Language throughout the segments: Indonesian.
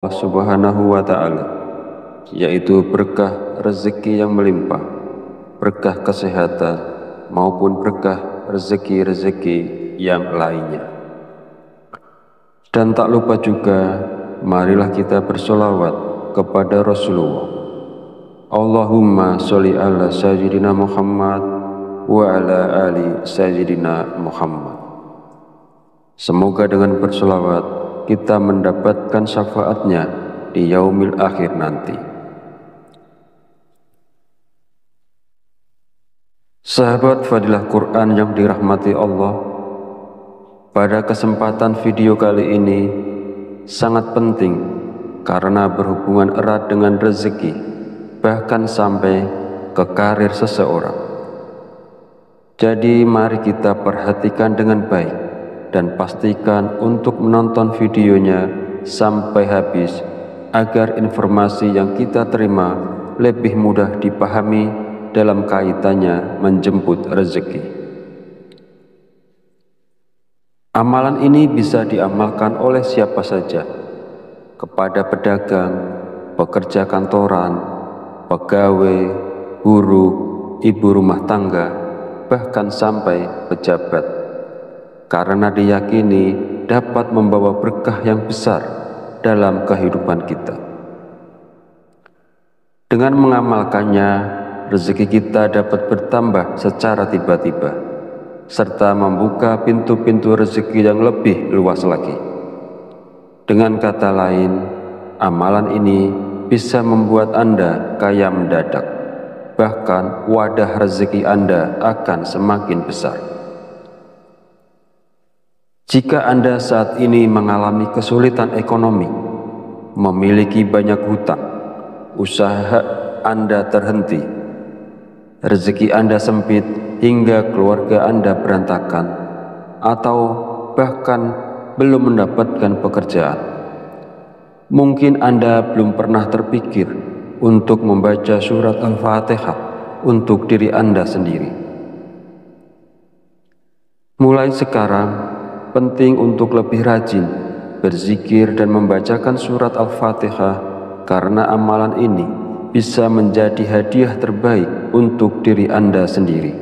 Subhanahu wa ta'ala, yaitu berkah rezeki yang melimpah, berkah kesehatan maupun berkah rezeki-rezeki yang lainnya. Dan tak lupa juga, marilah kita bersolawat kepada Rasulullah. Allahumma sholli ala sayyidina Muhammad wa ala ali sayyidina Muhammad. Semoga dengan bersolawat kita mendapatkan syafaatnya di yaumil akhir nanti. Sahabat Fadilah Quran yang dirahmati Allah, pada kesempatan video kali ini sangat penting karena berhubungan erat dengan rezeki, bahkan sampai ke karir seseorang. Jadi mari kita perhatikan dengan baik dan pastikan untuk menonton videonya sampai habis agar informasi yang kita terima lebih mudah dipahami dalam kaitannya menjemput rezeki. Amalan ini bisa diamalkan oleh siapa saja, kepada pedagang, pekerja kantoran, pegawai, guru, ibu rumah tangga, bahkan sampai pejabat, karena diyakini dapat membawa berkah yang besar dalam kehidupan kita. Dengan mengamalkannya, rezeki kita dapat bertambah secara tiba-tiba, serta membuka pintu-pintu rezeki yang lebih luas lagi. Dengan kata lain, amalan ini bisa membuat Anda kaya mendadak, bahkan wadah rezeki Anda akan semakin besar. Jika Anda saat ini mengalami kesulitan ekonomi, memiliki banyak hutang, usaha Anda terhenti, rezeki Anda sempit hingga keluarga Anda berantakan, atau bahkan belum mendapatkan pekerjaan, mungkin Anda belum pernah terpikir untuk membaca surat Al-Fatihah untuk diri Anda sendiri. Mulai sekarang, penting untuk lebih rajin berzikir dan membacakan surat Al-Fatihah, karena amalan ini bisa menjadi hadiah terbaik untuk diri Anda sendiri.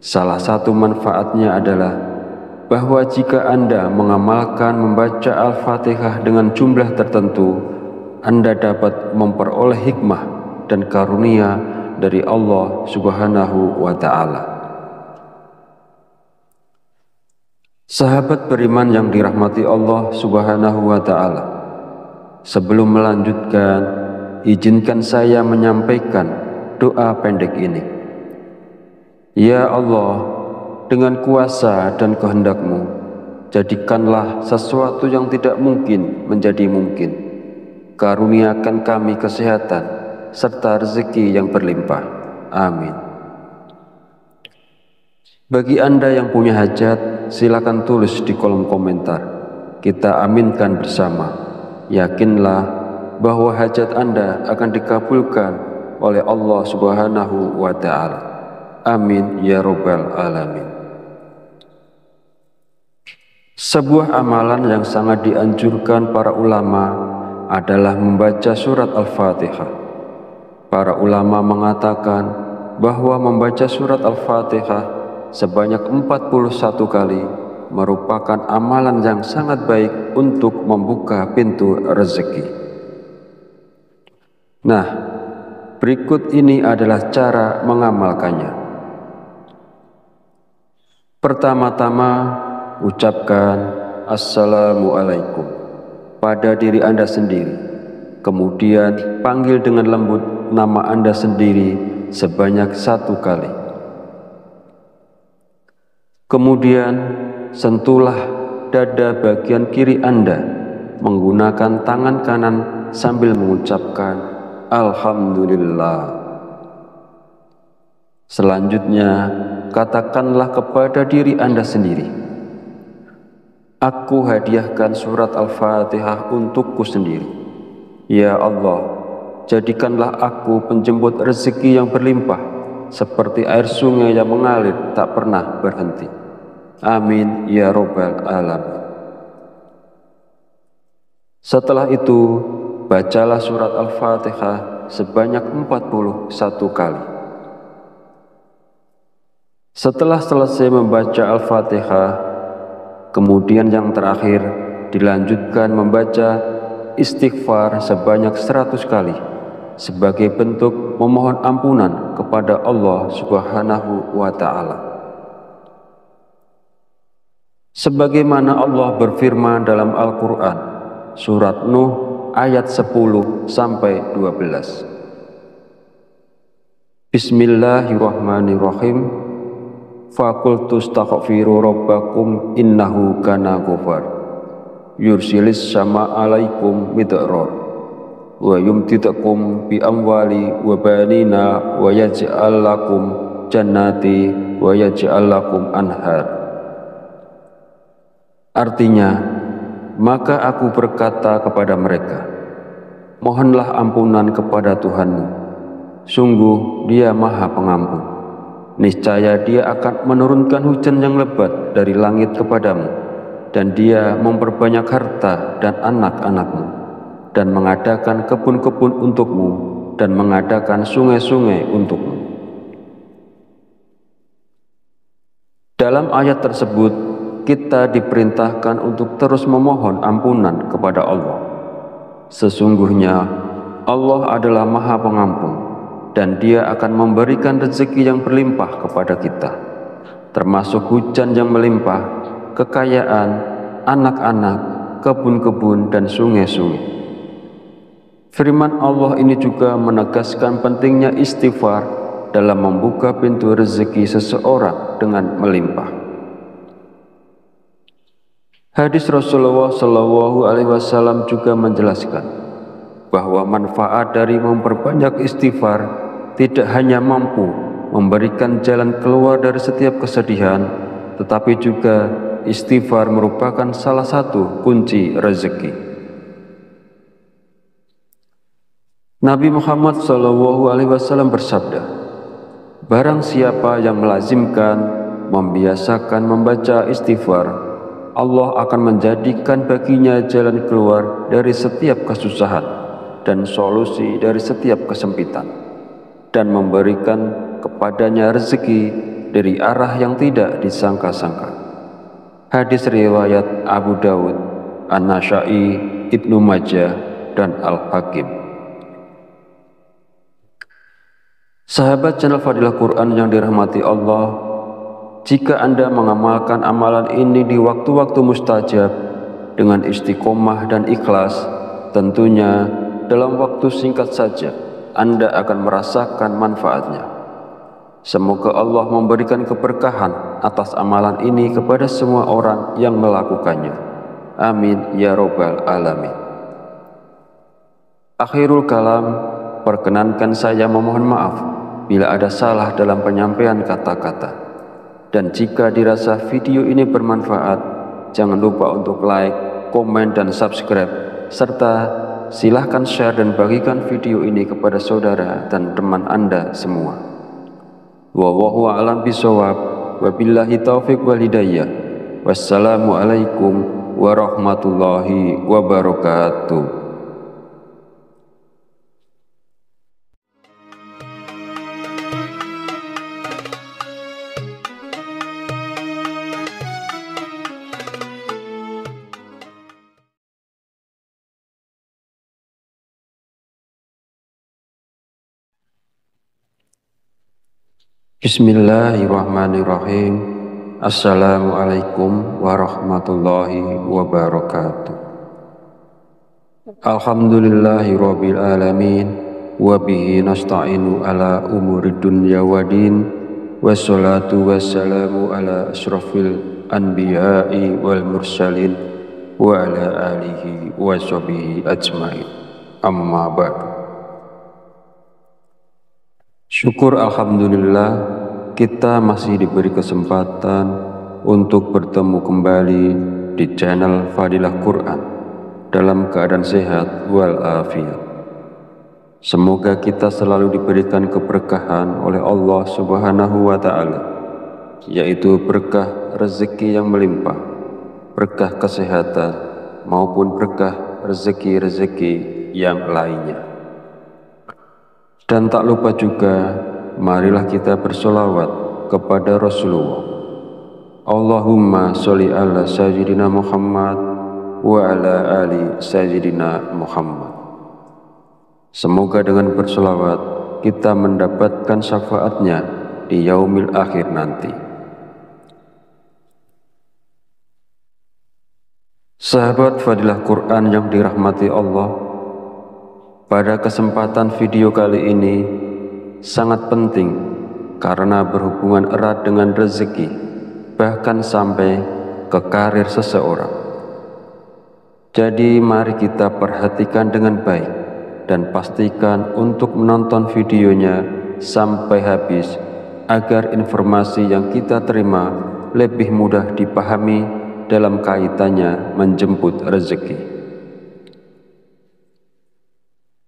Salah satu manfaatnya adalah bahwa jika Anda mengamalkan membaca Al-Fatihah dengan jumlah tertentu, Anda dapat memperoleh hikmah dan karunia dari Allah Subhanahu wa ta'ala. Sahabat beriman yang dirahmati Allah Subhanahu wa ta'ala, sebelum melanjutkan, izinkan saya menyampaikan doa pendek ini. Ya Allah, dengan kuasa dan kehendak-Mu, jadikanlah sesuatu yang tidak mungkin menjadi mungkin. Karuniakan kami kesehatan serta rezeki yang berlimpah. Amin. Bagi Anda yang punya hajat, silakan tulis di kolom komentar. Kita aminkan bersama. Yakinlah bahwa hajat Anda akan dikabulkan oleh Allah Subhanahu wa ta'ala. Amin ya rabbal alamin. Sebuah amalan yang sangat dianjurkan para ulama adalah membaca surat Al-Fatihah. Para ulama mengatakan bahwa membaca surat Al-Fatihah sebanyak 41 kali merupakan amalan yang sangat baik untuk membuka pintu rezeki. Nah, berikut ini adalah cara mengamalkannya. Pertama-tama, ucapkan Assalamualaikum pada diri Anda sendiri. Kemudian panggil dengan lembut nama Anda sendiri sebanyak 1 kali. Kemudian sentuhlah dada bagian kiri Anda menggunakan tangan kanan sambil mengucapkan Alhamdulillah. Selanjutnya, katakanlah kepada diri Anda sendiri, aku hadiahkan surat Al-Fatihah untukku sendiri. Ya Allah, jadikanlah aku penjemput rezeki yang berlimpah, seperti air sungai yang mengalir tak pernah berhenti. Amin ya rabbal alamin. Setelah itu, bacalah surat Al-Fatihah sebanyak 41 kali. Setelah selesai membaca Al-Fatihah, kemudian yang terakhir dilanjutkan membaca istighfar sebanyak 100 kali sebagai bentuk memohon ampunan kepada Allah Subhanahu wa Ta'ala. Sebagaimana Allah berfirman dalam Al-Quran, surat Nuh ayat 10-12. Bismillahirrahmanirrahim. Faqultu astaghfiru rabbakum innahu kana ghafar yursilis sama alaikum midrar wa yumtidakum bi amwali wa banina wa yaj'al lakum jannati wa yaj'al lakum anhar. Artinya, maka aku berkata kepada mereka, mohonlah ampunan kepada Tuhanmu, sungguh Dia Maha Pengampun. Niscaya Dia akan menurunkan hujan yang lebat dari langit kepadamu, dan Dia memperbanyak harta dan anak-anakmu, dan mengadakan kebun-kebun untukmu, dan mengadakan sungai-sungai untukmu. Dalam ayat tersebut, kita diperintahkan untuk terus memohon ampunan kepada Allah. Sesungguhnya Allah adalah Maha Pengampun, dan Dia akan memberikan rezeki yang berlimpah kepada kita, termasuk hujan yang melimpah, kekayaan, anak-anak, kebun-kebun, dan sungai-sungai. Firman Allah ini juga menegaskan pentingnya istighfar dalam membuka pintu rezeki seseorang dengan melimpah. Hadis Rasulullah SAW juga menjelaskan bahwa manfaat dari memperbanyak istighfar tidak hanya mampu memberikan jalan keluar dari setiap kesedihan, tetapi juga istighfar merupakan salah satu kunci rezeki. Nabi Muhammad SAW bersabda, barang siapa yang melazimkan, membiasakan membaca istighfar, Allah akan menjadikan baginya jalan keluar dari setiap kesusahan dan solusi dari setiap kesempitan, dan memberikan kepadanya rezeki dari arah yang tidak disangka-sangka. Hadis riwayat Abu Dawud, An-Nasa'i, Ibnu Majah, dan Al-Hakim. Sahabat channel Fadilah Quran yang dirahmati Allah, jika Anda mengamalkan amalan ini di waktu-waktu mustajab dengan istiqomah dan ikhlas, tentunya dalam waktu singkat saja Anda akan merasakan manfaatnya. Semoga Allah memberikan keberkahan atas amalan ini kepada semua orang yang melakukannya. Amin ya robbal alamin. Akhirul kalam, perkenankan saya memohon maaf bila ada salah dalam penyampaian kata-kata. Dan jika dirasa video ini bermanfaat, jangan lupa untuk like, komen, dan subscribe, serta silahkan share dan bagikan video ini kepada saudara dan teman Anda semua. Wallahu a'lam bishawab, wabillahi taufiq wal hidayah. Wassalamualaikum warahmatullahi wabarakatuh. Bismillahirrahmanirrahim. Assalamualaikum warahmatullahi wabarakatuh. Alhamdulillahirabbil alamin, wa bihi nasta'inu ala umuri dunya waddin, wassalatu wassalamu ala asyrafil anbiya'i wal mursalin wa ala alihi wa sahbihi ajmain. Amma ba'du. Syukur alhamdulillah, kita masih diberi kesempatan untuk bertemu kembali di channel Fadilah Quran dalam keadaan sehat walafiat. Semoga kita selalu diberikan keberkahan oleh Allah Subhanahu wa Ta'ala, yaitu berkah rezeki yang melimpah, berkah kesehatan, maupun berkah rezeki-rezeki yang lainnya. Dan tak lupa juga, marilah kita bersolawat kepada Rasulullah. Allahumma sholli ala sayyidina Muhammad wa ala ali sayyidina Muhammad. Semoga dengan bersolawat kita mendapatkan syafaatnya di yaumil akhir nanti. Sahabat Fadilah Quran yang dirahmati Allah, pada kesempatan video kali ini sangat penting karena berhubungan erat dengan rezeki, bahkan sampai ke karir seseorang. Jadi mari kita perhatikan dengan baik dan pastikan untuk menonton videonya sampai habis agar informasi yang kita terima lebih mudah dipahami dalam kaitannya menjemput rezeki.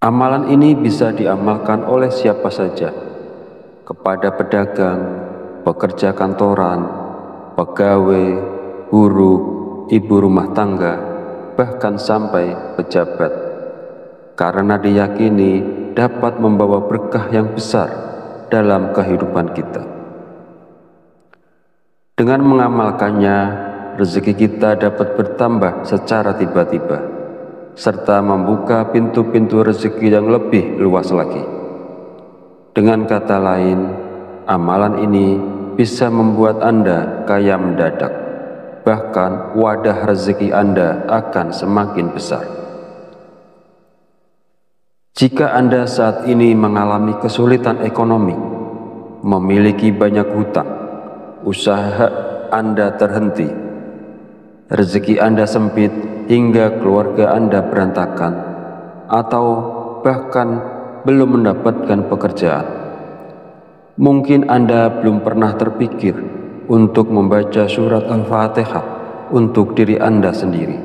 Amalan ini bisa diamalkan oleh siapa saja, kepada pedagang, pekerja kantoran, pegawai, guru, ibu rumah tangga, bahkan sampai pejabat, karena diyakini dapat membawa berkah yang besar dalam kehidupan kita. Dengan mengamalkannya, rezeki kita dapat bertambah secara tiba-tiba, serta membuka pintu-pintu rezeki yang lebih luas lagi. Dengan kata lain, amalan ini bisa membuat Anda kaya mendadak, bahkan wadah rezeki Anda akan semakin besar. Jika Anda saat ini mengalami kesulitan ekonomi, memiliki banyak hutang, usaha Anda terhenti, rezeki Anda sempit hingga keluarga Anda berantakan, atau bahkan belum mendapatkan pekerjaan, mungkin Anda belum pernah terpikir untuk membaca surat Al-Fatihah untuk diri Anda sendiri.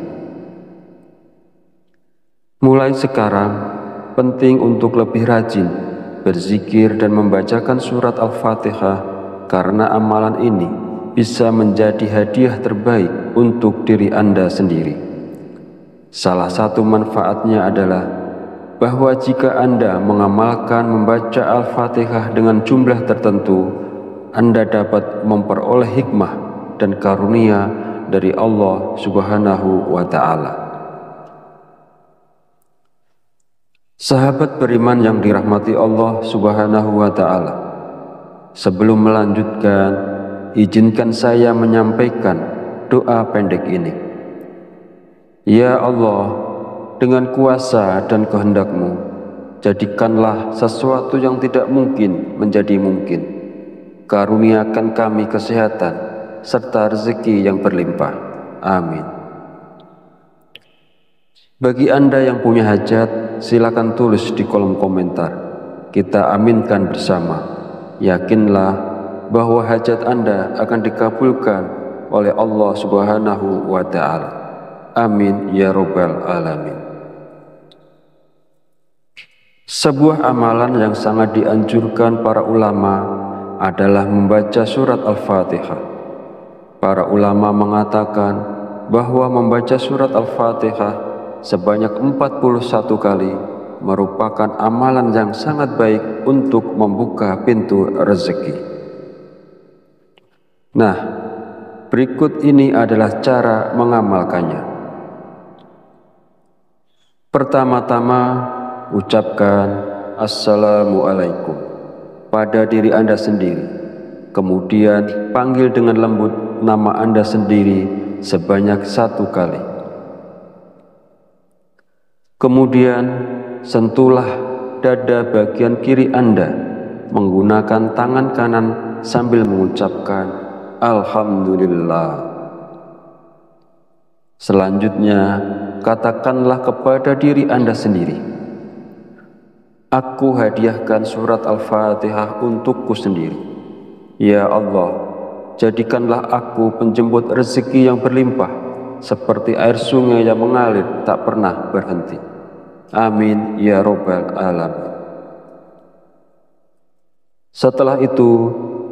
Mulai sekarang, penting untuk lebih rajin berzikir dan membacakan surat Al-Fatihah, karena amalan ini bisa menjadi hadiah terbaik untuk diri Anda sendiri. Salah satu manfaatnya adalah bahwa jika Anda mengamalkan membaca Al-Fatihah dengan jumlah tertentu, Anda dapat memperoleh hikmah dan karunia dari Allah Subhanahu wa Ta'ala. Sahabat beriman yang dirahmati Allah Subhanahu wa Ta'ala, sebelum melanjutkan, izinkan saya menyampaikan doa pendek ini. Ya Allah, dengan kuasa dan kehendak-Mu, jadikanlah sesuatu yang tidak mungkin menjadi mungkin. Karuniakan kami kesehatan serta rezeki yang berlimpah. Amin. Bagi Anda yang punya hajat, silakan tulis di kolom komentar. Kita aminkan bersama. Yakinlah bahwa hajat Anda akan dikabulkan oleh Allah Subhanahu wa Ta'ala. Amin ya Rabbal Alamin. Sebuah amalan yang sangat dianjurkan para ulama adalah membaca surat Al-Fatihah. Para ulama mengatakan bahwa membaca surat Al-Fatihah sebanyak 41 kali merupakan amalan yang sangat baik untuk membuka pintu rezeki. Nah, berikut ini adalah cara mengamalkannya. Pertama-tama, ucapkan Assalamualaikum pada diri Anda sendiri. Kemudian panggil dengan lembut nama Anda sendiri sebanyak 1 kali. Kemudian sentuhlah dada bagian kiri Anda menggunakan tangan kanan sambil mengucapkan Alhamdulillah. Selanjutnya, katakanlah kepada diri Anda sendiri, aku hadiahkan surat Al-Fatihah untukku sendiri. Ya Allah, jadikanlah aku penjemput rezeki yang berlimpah, seperti air sungai yang mengalir tak pernah berhenti. Amin ya Rabbal Alamin. Setelah itu,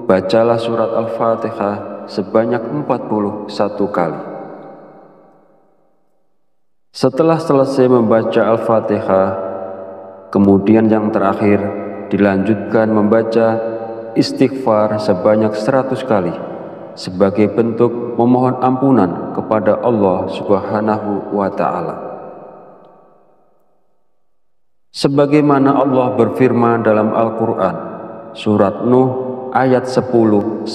bacalah surat Al-Fatihah sebanyak 41 kali. Setelah selesai membaca Al-Fatihah, kemudian yang terakhir dilanjutkan membaca istighfar sebanyak 100 kali sebagai bentuk memohon ampunan kepada Allah Subhanahu wa Ta'ala. Sebagaimana Allah berfirman dalam Al-Quran, surat Nuh ayat 10-12.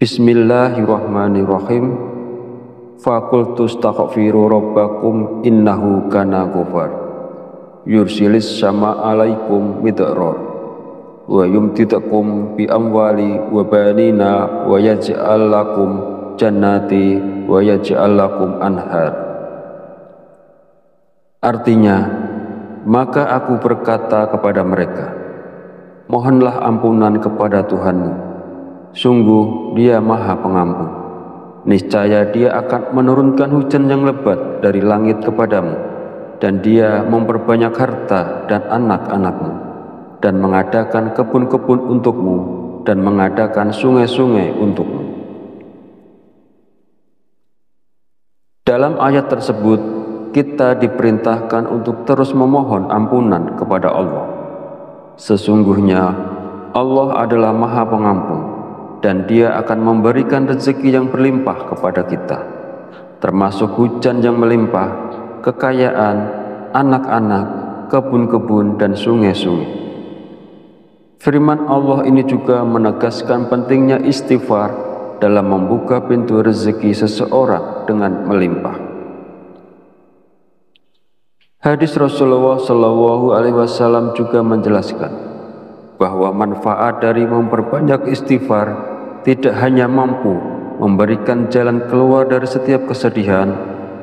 Bismillahirrahmanirrahim. Faqultu astaghfiru rabbakum innahu kana ghafar yursilis sama alaikum midrar wa yumtidakum bi amwali wa banina wa yaj'al lakum jannati wa yaj'al lakum anhar. Artinya, maka aku berkata kepada mereka, mohonlah ampunan kepada Tuhanmu, sungguh Dia Maha Pengampun. Niscaya Dia akan menurunkan hujan yang lebat dari langit kepadamu, dan Dia memperbanyak harta dan anak-anakmu, dan mengadakan kebun-kebun untukmu, dan mengadakan sungai-sungai untukmu. Dalam ayat tersebut, kita diperintahkan untuk terus memohon ampunan kepada Allah. Sesungguhnya Allah adalah Maha Pengampun, dan Dia akan memberikan rezeki yang berlimpah kepada kita, termasuk hujan yang melimpah, kekayaan, anak-anak, kebun-kebun, dan sungai-sungai. Firman Allah ini juga menegaskan pentingnya istighfar dalam membuka pintu rezeki seseorang dengan melimpah. Hadis Rasulullah SAW juga menjelaskan bahwa manfaat dari memperbanyak istighfar tidak hanya mampu memberikan jalan keluar dari setiap kesedihan,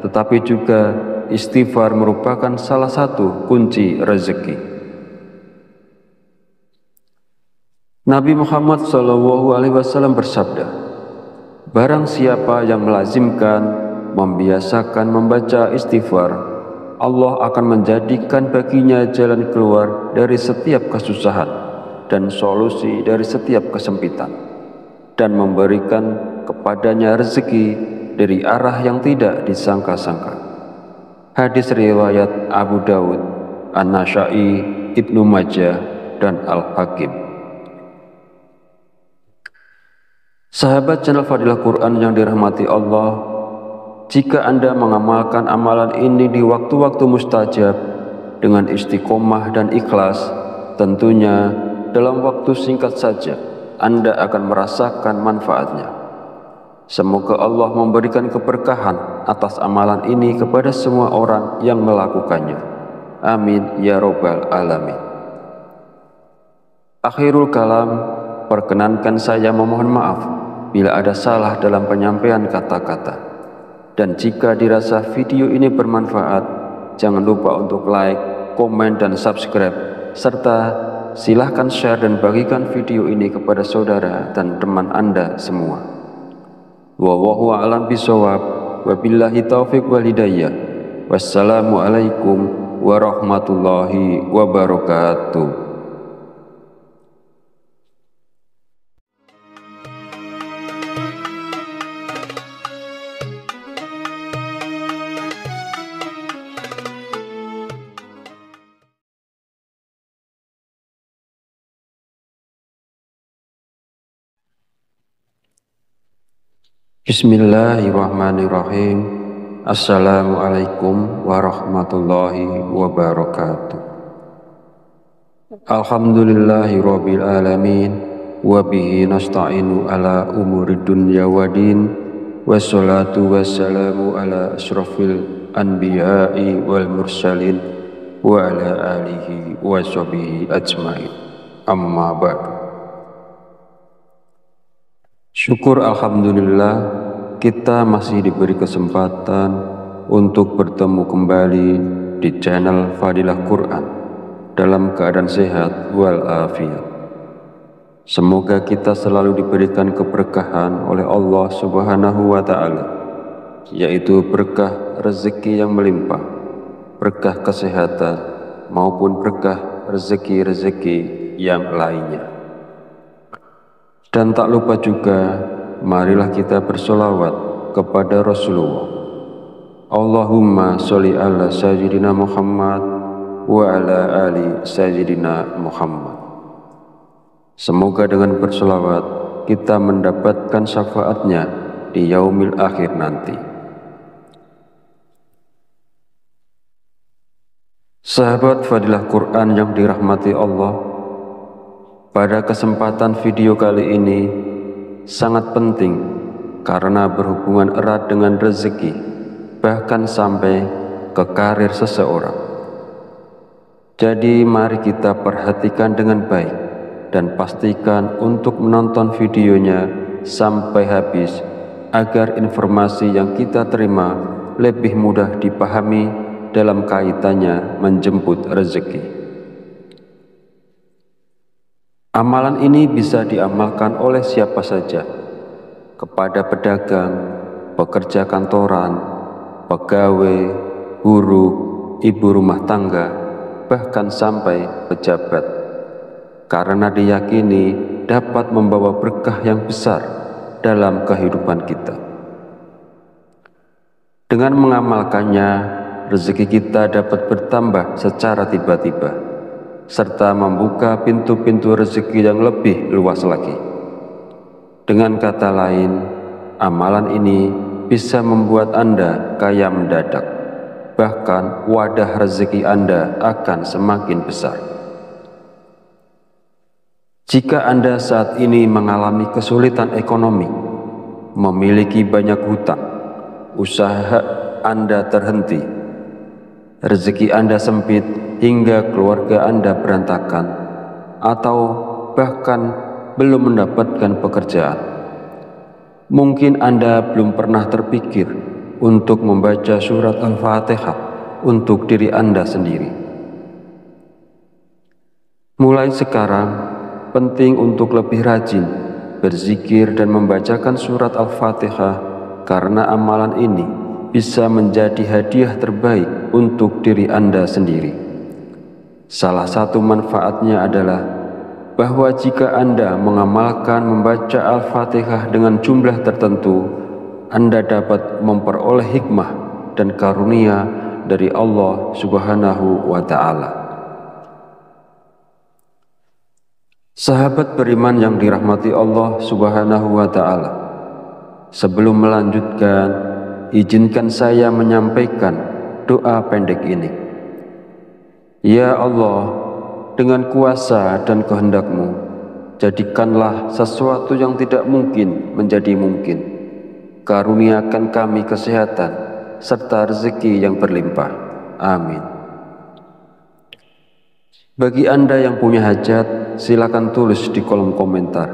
tetapi juga istighfar merupakan salah satu kunci rezeki. Nabi Muhammad SAW bersabda, barang siapa yang melazimkan, membiasakan membaca istighfar, Allah akan menjadikan baginya jalan keluar dari setiap kesusahan dan solusi dari setiap kesempitan, dan memberikan kepadanya rezeki dari arah yang tidak disangka-sangka. Hadis riwayat Abu Dawud, An-Nasa'i, Ibnu Majah, dan Al-Hakim. Sahabat channel Fadilah Quran yang dirahmati Allah, jika Anda mengamalkan amalan ini di waktu-waktu mustajab dengan istiqomah dan ikhlas, tentunya dalam waktu singkat saja Anda akan merasakan manfaatnya. Semoga Allah memberikan keberkahan atas amalan ini kepada semua orang yang melakukannya. Amin ya robbal alamin. Akhirul kalam, perkenankan saya memohon maaf bila ada salah dalam penyampaian kata-kata. Dan jika dirasa video ini bermanfaat, jangan lupa untuk like, komen, dan subscribe, serta silahkan share dan bagikan video ini kepada saudara dan teman Anda semua. Wallahu a'lam bishawab, wabillahi taufiq wal hidayah. Wassalamualaikum warahmatullahi wabarakatuh. Bismillahirrahmanirrahim. Assalamualaikum warahmatullahi wabarakatuh. Alhamdulillahi rabbil alamin, wa bihi nasta'inu ala umuri dunya waddin, wassalatu wassalamu ala asyrafil anbiya'i wal mursalin wa ala alihi wa sahbihi ajmain. Amma ba'du. Syukur alhamdulillah, kita masih diberi kesempatan untuk bertemu kembali di channel Fadilah Quran dalam keadaan sehat walafiat. Semoga kita selalu diberikan keberkahan oleh Allah Subhanahu wa Ta'ala, yaitu berkah rezeki yang melimpah, berkah kesehatan, maupun berkah rezeki-rezeki yang lainnya. Dan tak lupa juga, marilah kita bersolawat kepada Rasulullah. Allahumma sholli ala sayyidina Muhammad wa ala ali sayyidina Muhammad. Semoga dengan berselawat kita mendapatkan syafaatnya di yaumil akhir nanti. Sahabat Fadilah Quran yang dirahmati Allah, pada kesempatan video kali ini sangat penting karena berhubungan erat dengan rezeki, bahkan sampai ke karir seseorang. Jadi mari kita perhatikan dengan baik dan pastikan untuk menonton videonya sampai habis agar informasi yang kita terima lebih mudah dipahami dalam kaitannya menjemput rezeki. Amalan ini bisa diamalkan oleh siapa saja, kepada pedagang, pekerja kantoran, pegawai, guru, ibu rumah tangga, bahkan sampai pejabat, karena diyakini dapat membawa berkah yang besar dalam kehidupan kita. Dengan mengamalkannya, rezeki kita dapat bertambah secara tiba-tiba, serta membuka pintu-pintu rezeki yang lebih luas lagi. Dengan kata lain, amalan ini bisa membuat Anda kaya mendadak, bahkan wadah rezeki Anda akan semakin besar. Jika Anda saat ini mengalami kesulitan ekonomi, memiliki banyak hutang, usaha Anda terhenti, rezeki Anda sempit hingga keluarga Anda berantakan, atau bahkan belum mendapatkan pekerjaan, mungkin Anda belum pernah terpikir untuk membaca surat Al-Fatihah untuk diri Anda sendiri. Mulai sekarang, penting untuk lebih rajin berzikir dan membacakan surat Al-Fatihah, karena amalan ini bisa menjadi hadiah terbaik untuk diri Anda sendiri. Salah satu manfaatnya adalah bahwa jika Anda mengamalkan membaca Al-Fatihah dengan jumlah tertentu, Anda dapat memperoleh hikmah dan karunia dari Allah Subhanahu wa Ta'ala. Sahabat beriman yang dirahmati Allah Subhanahu wa Ta'ala, sebelum melanjutkan, izinkan saya menyampaikan doa pendek ini. Ya Allah, dengan kuasa dan kehendak-Mu, jadikanlah sesuatu yang tidak mungkin menjadi mungkin. Karuniakan kami kesehatan serta rezeki yang berlimpah. Amin. Bagi Anda yang punya hajat, silakan tulis di kolom komentar.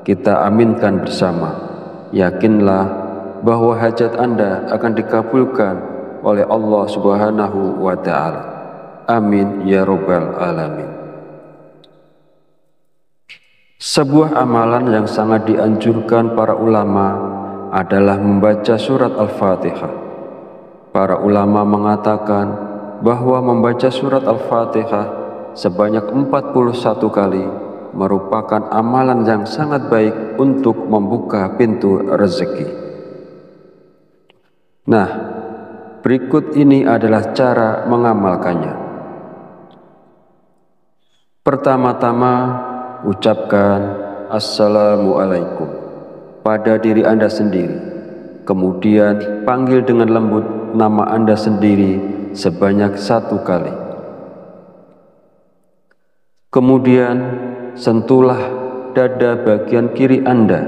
Kita aminkan bersama. Yakinlah bahwa hajat Anda akan dikabulkan oleh Allah Subhanahu wa Ta'ala. Amin ya Rabbal Alamin. Sebuah amalan yang sangat dianjurkan para ulama adalah membaca surat Al-Fatihah. Para ulama mengatakan bahwa membaca surat Al-Fatihah sebanyak 41 kali merupakan amalan yang sangat baik untuk membuka pintu rezeki. Nah, berikut ini adalah cara mengamalkannya. Pertama-tama, ucapkan Assalamualaikum pada diri Anda sendiri. Kemudian panggil dengan lembut nama Anda sendiri sebanyak 1 kali. Kemudian sentuhlah dada bagian kiri Anda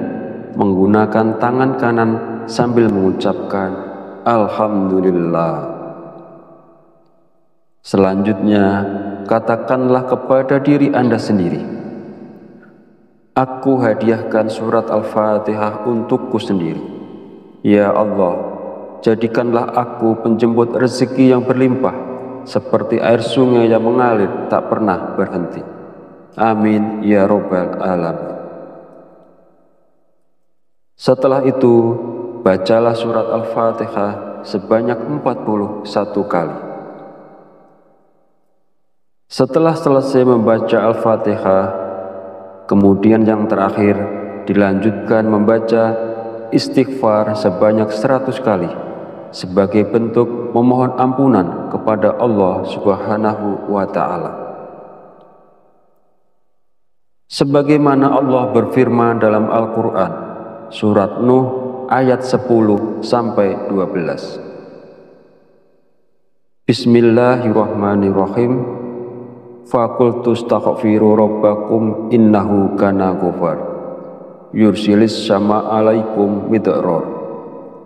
menggunakan tangan kanan sambil mengucapkan Alhamdulillah. Selanjutnya, katakanlah kepada diri Anda sendiri, aku hadiahkan surat Al-Fatihah untukku sendiri. Ya Allah, jadikanlah aku penjemput rezeki yang berlimpah, seperti air sungai yang mengalir tak pernah berhenti. Amin ya Rabbal Alamin. Setelah itu, bacalah surat Al-Fatihah sebanyak 41 kali. Setelah selesai membaca Al-Fatihah, kemudian yang terakhir dilanjutkan membaca istighfar sebanyak 100 kali sebagai bentuk memohon ampunan kepada Allah Subhanahu wa Ta'ala. Sebagaimana Allah berfirman dalam Al-Quran, surat Nuh ayat 10-12. Bismillahirrahmanirrahim. Faqultu astaghfiru rabbakum innahu kana ghafar yursilis sama alaikum midrar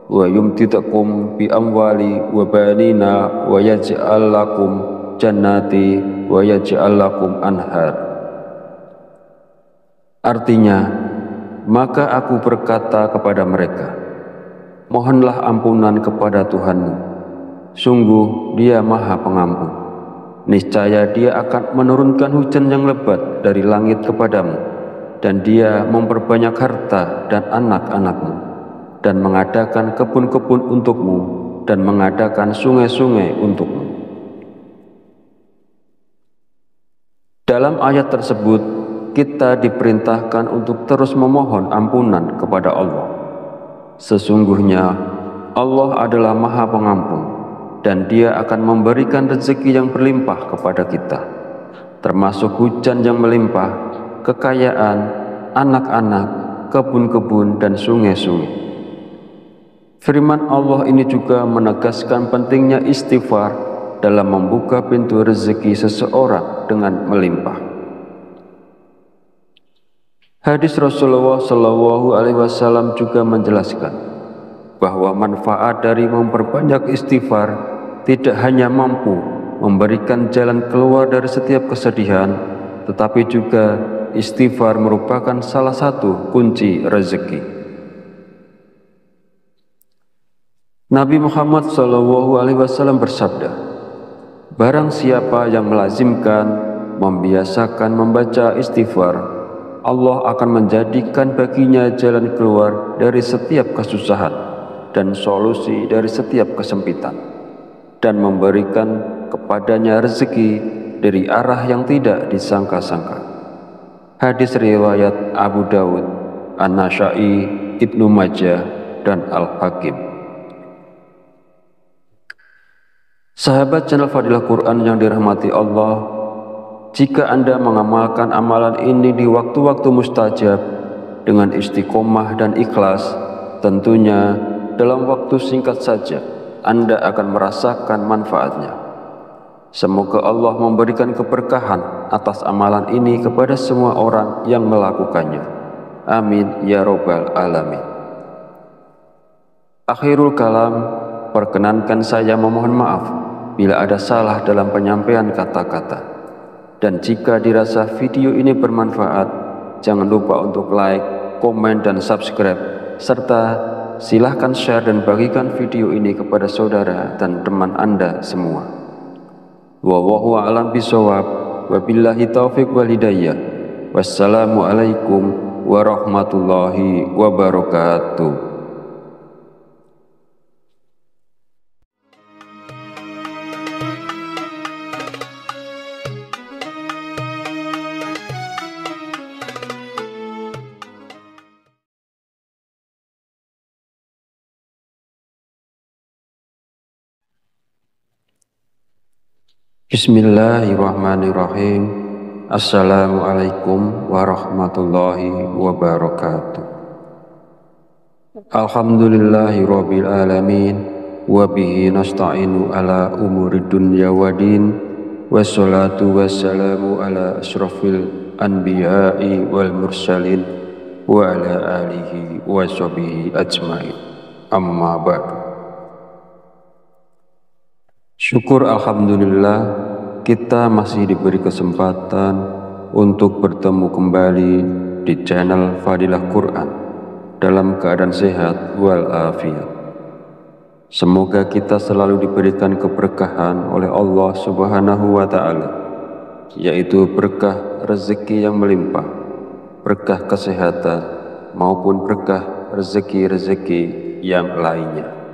wa yumtidakum bi amwali wa banina wa yaj'al lakum jannati wa yaj'al lakum anhar. Artinya, maka aku berkata kepada mereka, mohonlah ampunan kepada Tuhanmu, sungguh Dia Maha Pengampun. Niscaya Dia akan menurunkan hujan yang lebat dari langit kepadamu, dan Dia memperbanyak harta dan anak-anakmu, dan mengadakan kebun-kebun untukmu, dan mengadakan sungai-sungai untukmu. Dalam ayat tersebut, kita diperintahkan untuk terus memohon ampunan kepada Allah. Sesungguhnya Allah adalah Maha Pengampun, dan Dia akan memberikan rezeki yang berlimpah kepada kita, termasuk hujan yang melimpah, kekayaan, anak-anak, kebun-kebun, dan sungai-sungai. Firman Allah ini juga menegaskan pentingnya istighfar dalam membuka pintu rezeki seseorang dengan melimpah. Hadis Rasulullah SAW juga menjelaskan bahwa manfaat dari memperbanyak istighfar tidak hanya mampu memberikan jalan keluar dari setiap kesedihan, tetapi juga istighfar merupakan salah satu kunci rezeki. Nabi Muhammad SAW bersabda, barang siapa yang melazimkan, membiasakan membaca istighfar, Allah akan menjadikan baginya jalan keluar dari setiap kesusahan dan solusi dari setiap kesempitan, dan memberikan kepadanya rezeki dari arah yang tidak disangka-sangka. Hadis riwayat Abu Dawud, An-Nasa'i, Ibnu Majah, dan Al-Hakim. Sahabat channel Fadilah Quran yang dirahmati Allah, jika Anda mengamalkan amalan ini di waktu-waktu mustajab dengan istiqomah dan ikhlas, tentunya dalam waktu singkat saja Anda akan merasakan manfaatnya. Semoga Allah memberikan keberkahan atas amalan ini kepada semua orang yang melakukannya. Amin ya robbal alamin. Akhirul kalam, perkenankan saya memohon maaf bila ada salah dalam penyampaian kata-kata. Dan jika dirasa video ini bermanfaat, jangan lupa untuk like, komen, dan subscribe, serta silahkan share dan bagikan video ini kepada saudara dan teman Anda semua. Wallahu a'lam bishawab. Wabillahi taufiq wal hidayah. Wassalamualaikum warahmatullahi wabarakatuh. Bismillahirrahmanirrahim. Assalamualaikum warahmatullahi wabarakatuh. Alhamdulillahi rabbil alamin, wa bihi nasta'inu ala umuri dunya wa din, wassalatu wassalamu ala asrafil anbiya'i wal mursalin wa ala alihi wa sahbihi ajmain. Amma ba'du. Syukur alhamdulillah, kita masih diberi kesempatan untuk bertemu kembali di channel Fadilah Quran dalam keadaan sehat walafiat. Semoga kita selalu diberikan keberkahan oleh Allah Subhanahu wa Ta'ala, yaitu berkah rezeki yang melimpah, berkah kesehatan, maupun berkah rezeki-rezeki yang lainnya.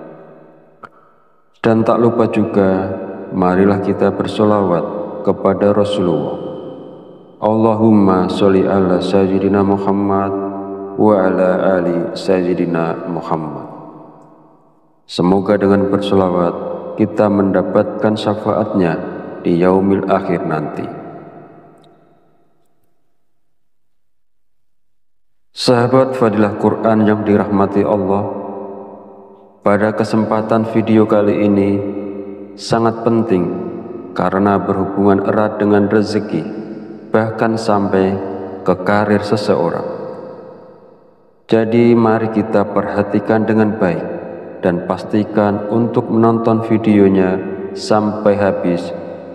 Dan tak lupa juga, marilah kita bersolawat kepada Rasulullah. Allahumma sholli ala sayyidina Muhammad wa ala ali Sayyidina Muhammad. Semoga dengan bersolawat kita mendapatkan syafaatnya di yaumil akhir nanti. Sahabat Fadilah Quran yang dirahmati Allah, pada kesempatan video kali ini sangat penting karena berhubungan erat dengan rezeki, bahkan sampai ke karir seseorang. Jadi mari kita perhatikan dengan baik dan pastikan untuk menonton videonya sampai habis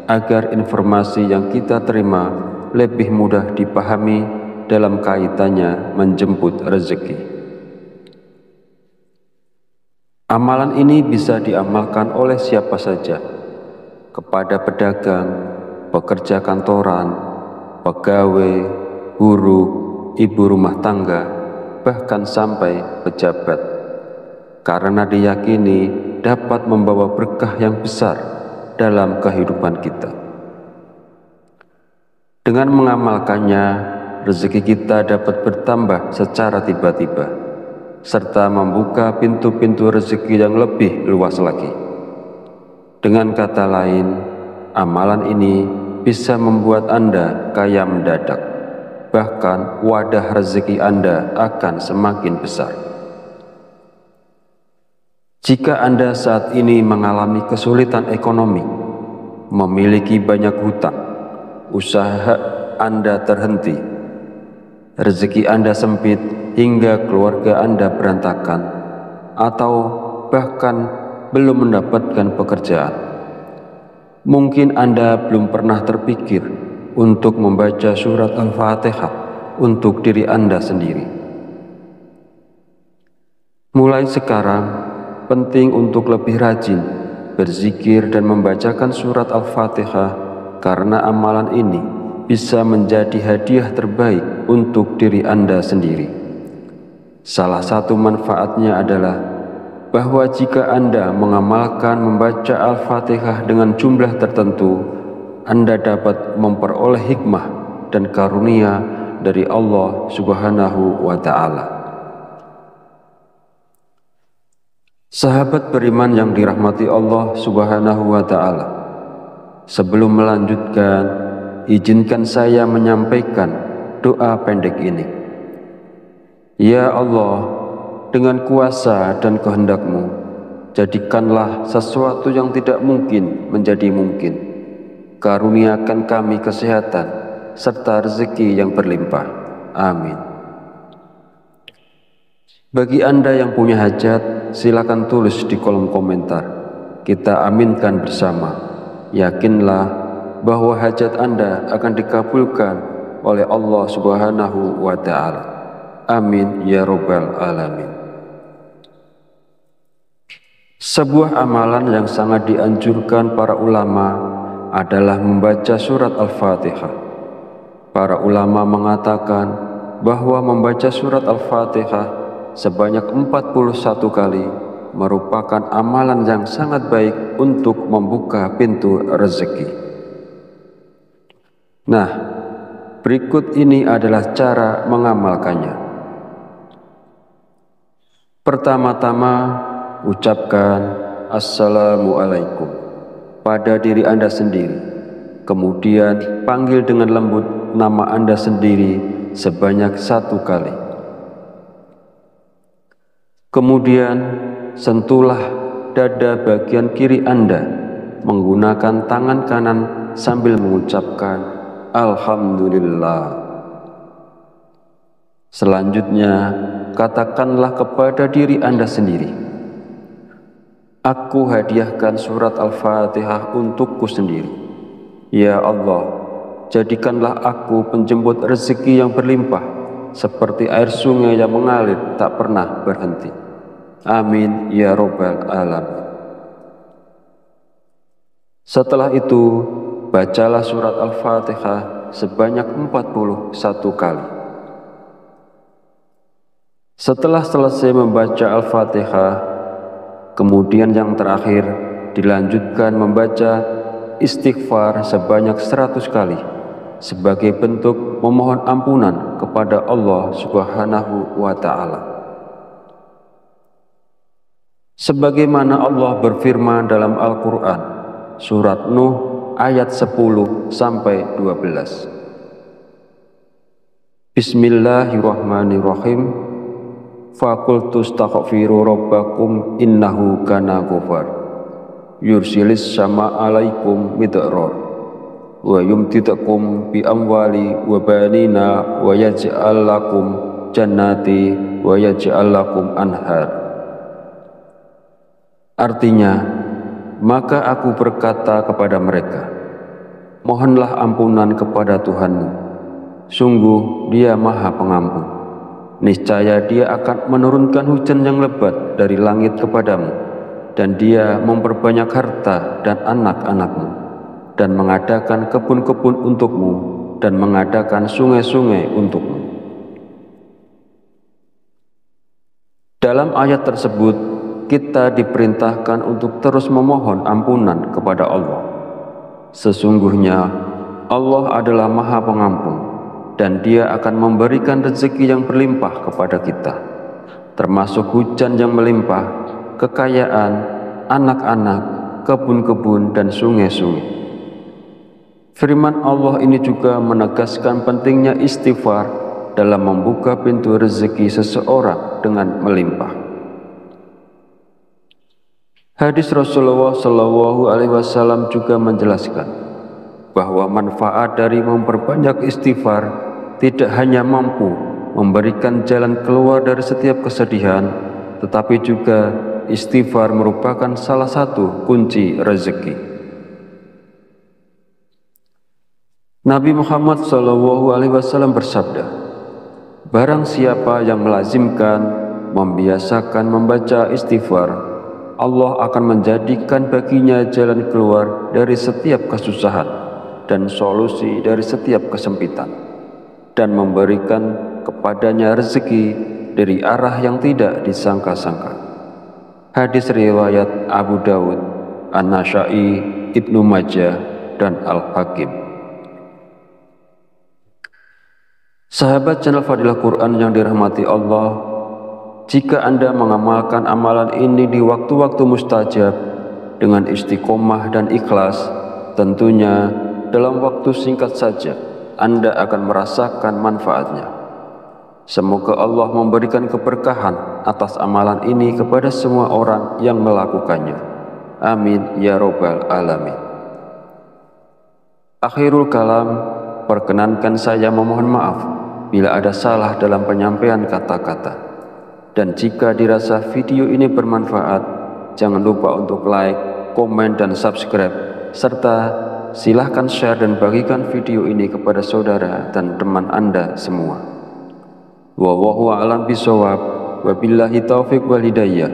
agar informasi yang kita terima lebih mudah dipahami dalam kaitannya menjemput rezeki. Amalan ini bisa diamalkan oleh siapa saja, kepada pedagang, pekerja kantoran, pegawai, guru, ibu rumah tangga, bahkan sampai pejabat, karena diyakini dapat membawa berkah yang besar dalam kehidupan kita. Dengan mengamalkannya, rezeki kita dapat bertambah secara tiba-tiba, serta membuka pintu-pintu rezeki yang lebih luas lagi. Dengan kata lain, amalan ini bisa membuat Anda kaya mendadak, bahkan wadah rezeki Anda akan semakin besar. Jika Anda saat ini mengalami kesulitan ekonomi, memiliki banyak hutang, usaha Anda terhenti, rezeki Anda sempit hingga keluarga Anda berantakan, atau bahkan belum mendapatkan pekerjaan, mungkin Anda belum pernah terpikir untuk membaca surat Al-Fatihah untuk diri Anda sendiri. Mulai sekarang, penting untuk lebih rajin berzikir dan membacakan surat Al-Fatihah, karena amalan ini bisa menjadi hadiah terbaik untuk diri Anda sendiri. Salah satu manfaatnya adalah bahwa jika Anda mengamalkan membaca Al-Fatihah dengan jumlah tertentu, Anda dapat memperoleh hikmah dan karunia dari Allah Subhanahu wa Ta'ala. Sahabat beriman yang dirahmati Allah Subhanahu wa Ta'ala, sebelum melanjutkan, izinkan saya menyampaikan doa pendek ini. Ya Allah, dengan kuasa dan kehendak-Mu, jadikanlah sesuatu yang tidak mungkin menjadi mungkin. Karuniakan kami kesehatan serta rezeki yang berlimpah. Amin. Bagi Anda yang punya hajat, silakan tulis di kolom komentar. Kita aminkan bersama. Yakinlah bahwa hajat Anda akan dikabulkan oleh Allah Subhanahu wa Ta'ala. Amin ya Rabbal Alamin. Sebuah amalan yang sangat dianjurkan para ulama adalah membaca surat Al-Fatihah. Para ulama mengatakan bahwa membaca surat Al-Fatihah sebanyak 41 kali merupakan amalan yang sangat baik untuk membuka pintu rezeki. Nah, berikut ini adalah cara mengamalkannya. Pertama-tama, ucapkan Assalamualaikum pada diri Anda sendiri. Kemudian panggil dengan lembut nama Anda sendiri sebanyak 1 kali. Kemudian sentuhlah dada bagian kiri Anda menggunakan tangan kanan sambil mengucapkan Alhamdulillah. Selanjutnya, katakanlah kepada diri Anda sendiri, aku hadiahkan surat Al-Fatihah untukku sendiri. Ya Allah, jadikanlah aku penjemput rezeki yang berlimpah, seperti air sungai yang mengalir tak pernah berhenti. Amin ya Rabbal Alamin. Setelah itu, bacalah surat Al-Fatihah sebanyak 41 kali. Setelah selesai membaca Al-Fatihah, kemudian yang terakhir dilanjutkan membaca istighfar sebanyak 100 kali sebagai bentuk memohon ampunan kepada Allah Subhanahu wa Ta'ala. Sebagaimana Allah berfirman dalam Al-Quran, surat Nuh ayat 10-12. Bismillahirrahmanirrahim. Faqultu astaghfiru rabbakum innahu kana ghafar yursilis sama alaikum midrar wa yumtidakum bi amwali wa banina wa yaj'al lakum jannati wa yaj'al lakum anhar. Artinya, maka aku berkata kepada mereka, mohonlah ampunan kepada Tuhanmu, sungguh Dia Maha Pengampun. Niscaya Dia akan menurunkan hujan yang lebat dari langit kepadamu, dan Dia memperbanyak harta dan anak-anakmu, dan mengadakan kebun-kebun untukmu, dan mengadakan sungai-sungai untukmu. Dalam ayat tersebut, kita diperintahkan untuk terus memohon ampunan kepada Allah. Sesungguhnya Allah adalah Maha Pengampun, dan Dia akan memberikan rezeki yang berlimpah kepada kita, termasuk hujan yang melimpah, kekayaan, anak-anak, kebun-kebun, dan sungai-sungai. Firman Allah ini juga menegaskan pentingnya istighfar dalam membuka pintu rezeki seseorang dengan melimpah. Hadis Rasulullah SAW juga menjelaskan bahwa manfaat dari memperbanyak istighfar tidak hanya mampu memberikan jalan keluar dari setiap kesedihan, tetapi juga istighfar merupakan salah satu kunci rezeki. Nabi Muhammad SAW bersabda, barang siapa yang melazimkan, membiasakan membaca istighfar, Allah akan menjadikan baginya jalan keluar dari setiap kesusahan dan solusi dari setiap kesempitan, dan memberikan kepadanya rezeki dari arah yang tidak disangka-sangka. Hadis riwayat Abu Dawud, An-Nasa'i, Ibnu Majah, dan Al-Hakim. Sahabat channel Fadilah Quran yang dirahmati Allah, jika Anda mengamalkan amalan ini di waktu-waktu mustajab dengan istiqomah dan ikhlas, tentunya dalam waktu singkat saja Anda akan merasakan manfaatnya. Semoga Allah memberikan keberkahan atas amalan ini kepada semua orang yang melakukannya. Amin ya robbal alamin. Akhirul kalam, perkenankan saya memohon maaf bila ada salah dalam penyampaian kata-kata. Dan jika dirasa video ini bermanfaat, jangan lupa untuk like, komen, dan subscribe, serta silahkan share dan bagikan video ini kepada saudara dan teman Anda semua. Wallahu a'lam bishawab, wabillahi taufiq wal hidayah.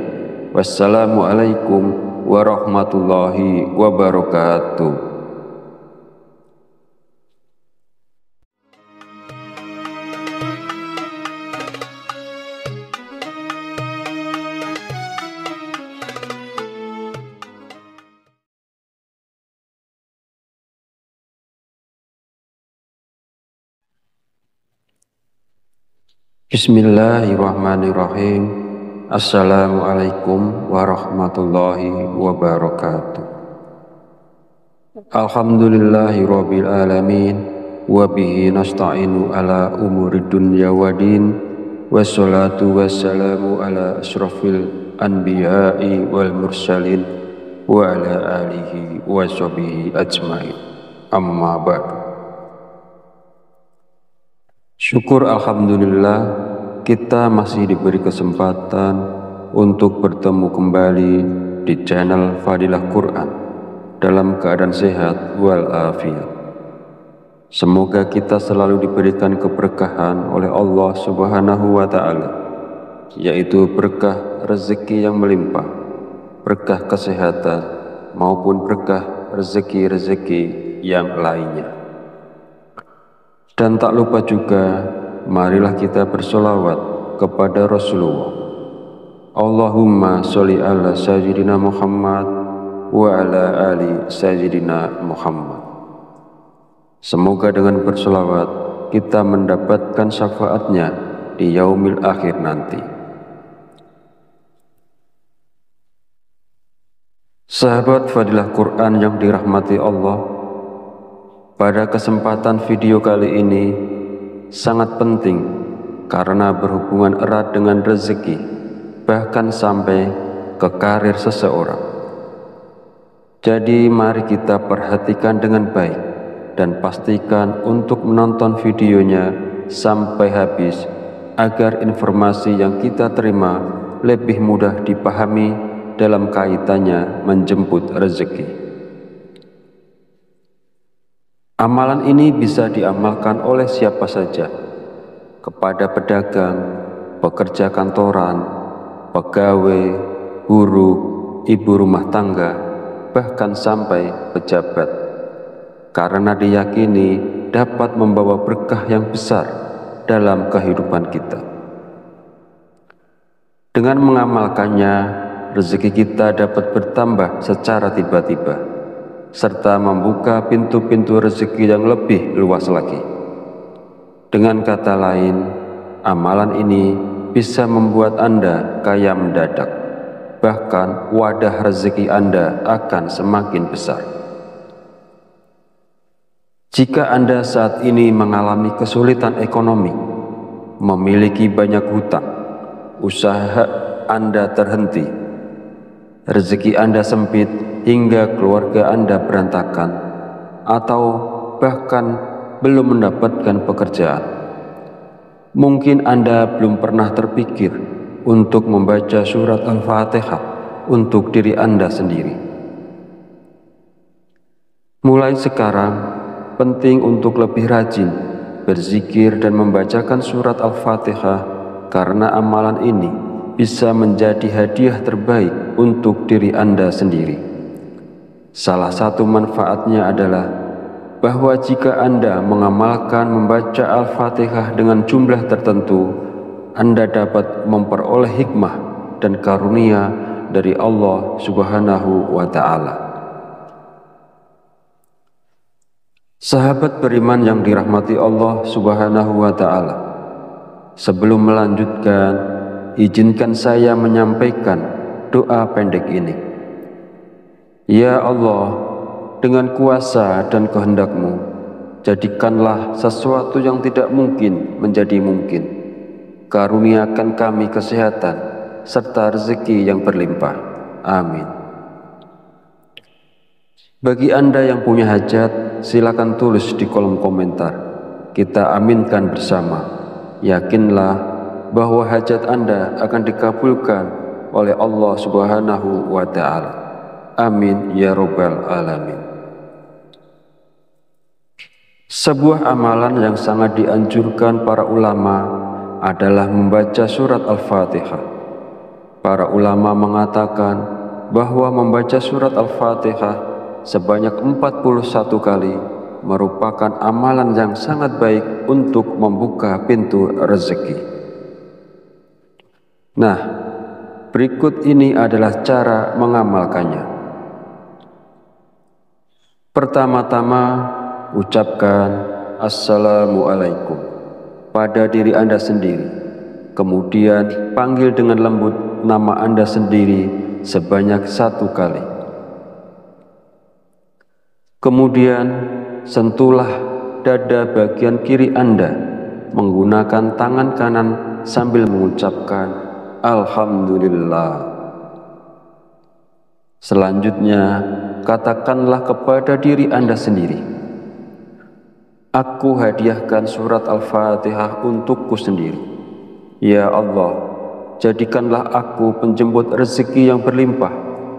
Wassalamualaikum warahmatullahi wabarakatuh. Bismillahirrahmanirrahim. Assalamualaikum warahmatullahi wabarakatuh. Alhamdulillahi rabbil alamin, wa bihi nasta'inu ala umuri dunya wa din, wassalatu wassalamu ala asrafil anbiya'i wal mursalin wa ala alihi wa sahbihi ajmain. Amma ba'du. Syukur alhamdulillah, kita masih diberi kesempatan untuk bertemu kembali di channel Fadilah Quran dalam keadaan sehat walafiat. Semoga kita selalu diberikan keberkahan oleh Allah Subhanahu wa Ta'ala, yaitu berkah rezeki yang melimpah, berkah kesehatan, maupun berkah rezeki-rezeki yang lainnya. Dan tak lupa juga, marilah kita bersolawat kepada Rasulullah. Allahumma sholli ala sayyidina Muhammad wa ala ali sayyidina Muhammad. Semoga dengan bersolawat kita mendapatkan syafaatnya di yaumil akhir nanti. Sahabat Fadilah Quran yang dirahmati Allah, pada kesempatan video kali ini sangat penting karena berhubungan erat dengan rezeki, bahkan sampai ke karir seseorang. Jadi mari kita perhatikan dengan baik dan pastikan untuk menonton videonya sampai habis agar informasi yang kita terima lebih mudah dipahami dalam kaitannya menjemput rezeki. Amalan ini bisa diamalkan oleh siapa saja, kepada pedagang, pekerja kantoran, pegawai, guru, ibu rumah tangga, bahkan sampai pejabat, karena diyakini dapat membawa berkah yang besar dalam kehidupan kita. Dengan mengamalkannya, rezeki kita dapat bertambah secara tiba-tiba, serta membuka pintu-pintu rezeki yang lebih luas lagi. Dengan kata lain, amalan ini bisa membuat Anda kaya mendadak. Bahkan wadah rezeki Anda akan semakin besar. Jika Anda saat ini mengalami kesulitan ekonomi, memiliki banyak hutang, usaha Anda terhenti, rezeki Anda sempit hingga keluarga Anda berantakan, atau bahkan belum mendapatkan pekerjaan, mungkin Anda belum pernah terpikir untuk membaca surat Al-Fatihah untuk diri Anda sendiri. Mulai sekarang, penting untuk lebih rajin berzikir dan membacakan surat Al-Fatihah, karena amalan ini bisa menjadi hadiah terbaik untuk diri Anda sendiri. Salah satu manfaatnya adalah bahwa jika Anda mengamalkan membaca Al-Fatihah dengan jumlah tertentu, Anda dapat memperoleh hikmah dan karunia dari Allah Subhanahu wa Ta'ala. Sahabat beriman yang dirahmati Allah Subhanahu wa Ta'ala, sebelum melanjutkan, izinkan saya menyampaikan doa pendek ini. Ya Allah, dengan kuasa dan kehendak-Mu, jadikanlah sesuatu yang tidak mungkin menjadi mungkin. Karuniakan kami kesehatan serta rezeki yang berlimpah. Amin. Bagi Anda yang punya hajat, silakan tulis di kolom komentar. Kita aminkan bersama. Yakinlah bahwa hajat Anda akan dikabulkan oleh Allah Subhanahu wa Ta'ala. Amin ya Rabbal Alamin. Sebuah amalan yang sangat dianjurkan para ulama adalah membaca surat Al-Fatihah. Para ulama mengatakan bahwa membaca surat Al-Fatihah sebanyak 41 kali merupakan amalan yang sangat baik untuk membuka pintu rezeki. Nah, berikut ini adalah cara mengamalkannya. Pertama-tama, ucapkan Assalamualaikum pada diri Anda sendiri. Kemudian panggil dengan lembut nama Anda sendiri sebanyak 1 kali. Kemudian sentuhlah dada bagian kiri Anda menggunakan tangan kanan sambil mengucapkan Alhamdulillah. Selanjutnya, katakanlah kepada diri Anda sendiri, aku hadiahkan surat Al-Fatihah untukku sendiri. Ya Allah, jadikanlah aku penjemput rezeki yang berlimpah,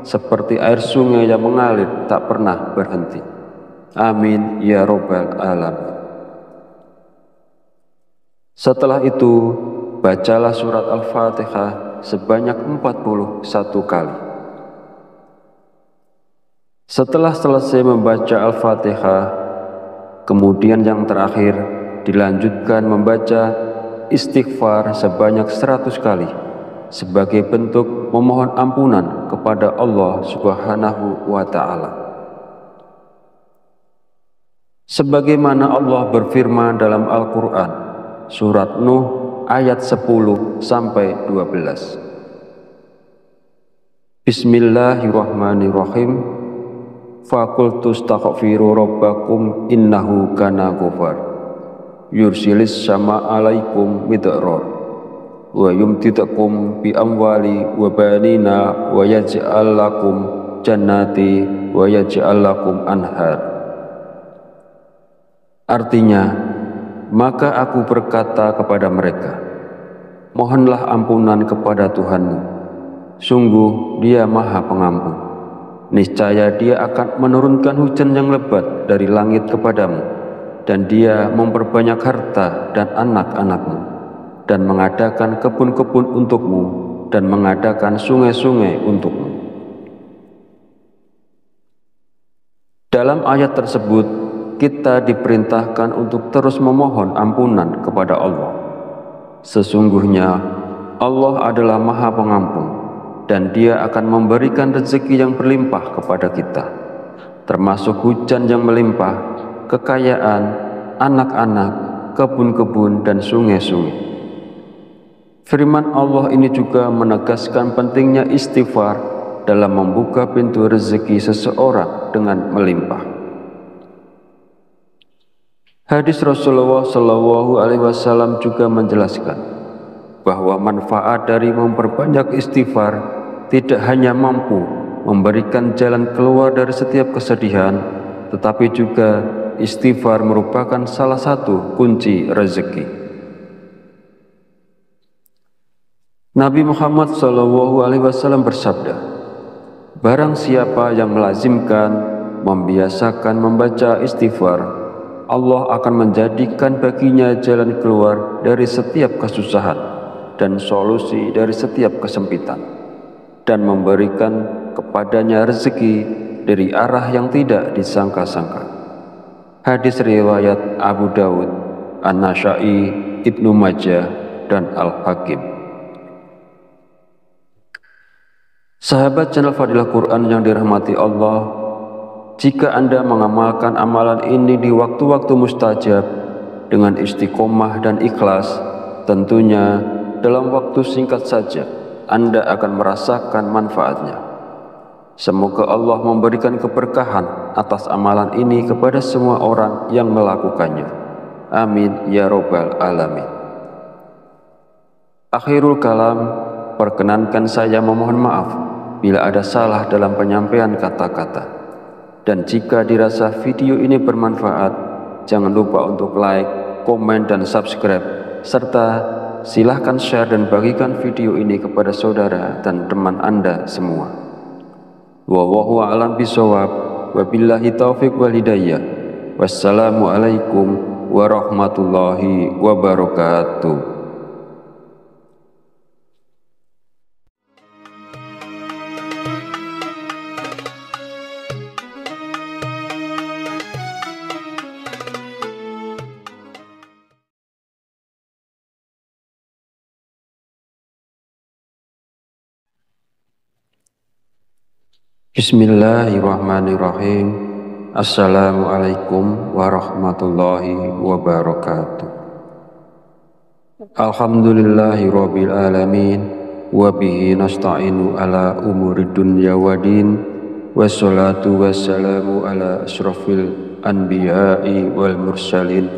seperti air sungai yang mengalir tak pernah berhenti. Amin ya Rabbal Alamin. Setelah itu, bacalah surat Al-Fatihah sebanyak 41 kali. Setelah selesai membaca Al-Fatihah, kemudian yang terakhir dilanjutkan membaca istighfar sebanyak 100 kali sebagai bentuk memohon ampunan kepada Allah Subhanahu wa Ta'ala. Sebagaimana Allah berfirman dalam Al-Quran, surat Nuh ayat 10-12. Bismillahirrahmanirrahim. Faqultu astaghfiru rabbakum innahu kana ghafar yursilis sama alaikum midrar wa yumtidakum bi amwali wa banina wa yaj'al lakum jannati wa yaj'al lakum anhar. Artinya, maka aku berkata kepada mereka, mohonlah ampunan kepada Tuhanmu, sungguh Dia Maha Pengampun. Niscaya Dia akan menurunkan hujan yang lebat dari langit kepadamu, dan Dia memperbanyak harta dan anak-anakmu, dan mengadakan kebun-kebun untukmu, dan mengadakan sungai-sungai untukmu. Dalam ayat tersebut, kita diperintahkan untuk terus memohon ampunan kepada Allah. Sesungguhnya Allah adalah Maha Pengampun, dan Dia akan memberikan rezeki yang berlimpah kepada kita, termasuk hujan yang melimpah, kekayaan, anak-anak, kebun-kebun, dan sungai-sungai. Firman Allah ini juga menegaskan pentingnya istighfar dalam membuka pintu rezeki seseorang dengan melimpah. Hadis Rasulullah SAW juga menjelaskan bahwa manfaat dari memperbanyak istighfar tidak hanya mampu memberikan jalan keluar dari setiap kesedihan, tetapi juga istighfar merupakan salah satu kunci rezeki. Nabi Muhammad SAW bersabda, barang siapa yang melazimkan, membiasakan membaca istighfar, Allah akan menjadikan baginya jalan keluar dari setiap kesusahan dan solusi dari setiap kesempitan, dan memberikan kepadanya rezeki dari arah yang tidak disangka-sangka. Hadis riwayat Abu Dawud, An-Nasa'i, Ibnu Majah, dan Al-Hakim. Sahabat channel Fadilah Quran yang dirahmati Allah, jika Anda mengamalkan amalan ini di waktu-waktu mustajab dengan istiqomah dan ikhlas, tentunya dalam waktu singkat saja Anda akan merasakan manfaatnya. Semoga Allah memberikan keberkahan atas amalan ini kepada semua orang yang melakukannya. Amin ya robbal alamin. Akhirul kalam, perkenankan saya memohon maaf bila ada salah dalam penyampaian kata-kata. Dan jika dirasa video ini bermanfaat, jangan lupa untuk like, komen, dan subscribe, serta silahkan share dan bagikan video ini kepada saudara dan teman Anda semua. Wallahu a'lam bishawab, wabillahi taufiq wal hidayah. Wassalamualaikum warahmatullahi wabarakatuh. Bismillahirrahmanirrahim. Assalamualaikum warahmatullahi wabarakatuh. Alhamdulillahi rabbil alamin, wa bihi nasta'inu ala umuri dunya waddin, wassalatu wassalamu ala asyrafil anbiya'i wal mursalin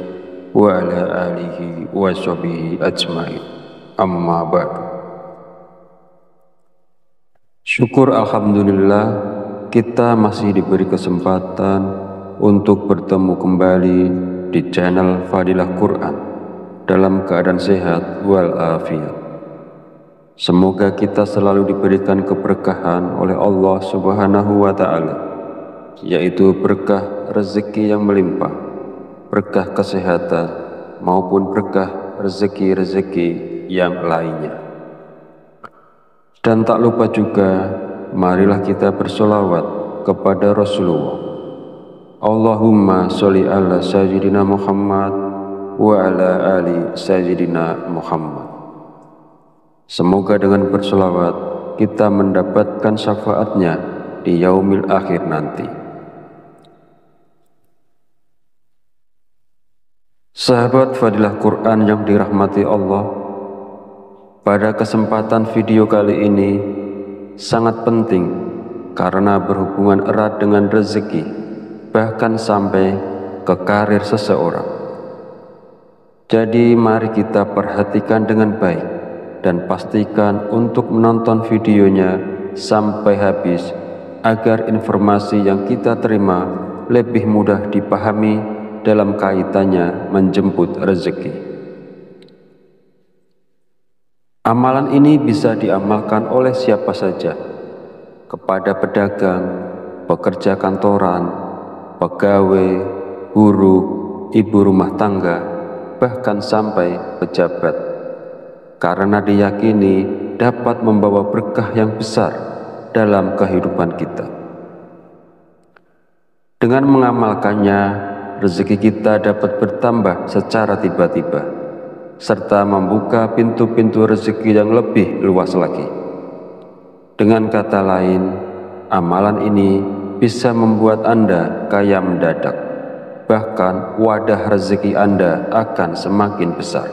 wa ala alihi wa sahbihi ajmain. Amma ba'du. Syukur alhamdulillah, kita masih diberi kesempatan untuk bertemu kembali di channel Fadilah Quran dalam keadaan sehat walafiat. Semoga kita selalu diberikan keberkahan oleh Allah Subhanahu wa Ta'ala, yaitu berkah rezeki yang melimpah, berkah kesehatan, maupun berkah rezeki-rezeki yang lainnya. Dan tak lupa juga, marilah kita bersolawat kepada Rasulullah. Allahumma sholli ala sayyidina Muhammad wa ala ali sayyidina Muhammad. Semoga dengan bersolawat kita mendapatkan syafaatnya di yaumil akhir nanti. Sahabat Fadilah Quran yang dirahmati Allah, pada kesempatan video kali ini sangat penting karena berhubungan erat dengan rezeki, bahkan sampai ke karir seseorang. Jadi mari kita perhatikan dengan baik dan pastikan untuk menonton videonya sampai habis agar informasi yang kita terima lebih mudah dipahami dalam kaitannya menjemput rezeki. Amalan ini bisa diamalkan oleh siapa saja, kepada pedagang, pekerja kantoran, pegawai, guru, ibu rumah tangga, bahkan sampai pejabat, karena diyakini dapat membawa berkah yang besar dalam kehidupan kita. Dengan mengamalkannya, rezeki kita dapat bertambah secara tiba-tiba, serta membuka pintu-pintu rezeki yang lebih luas lagi. Dengan kata lain, amalan ini bisa membuat Anda kaya mendadak, bahkan wadah rezeki Anda akan semakin besar.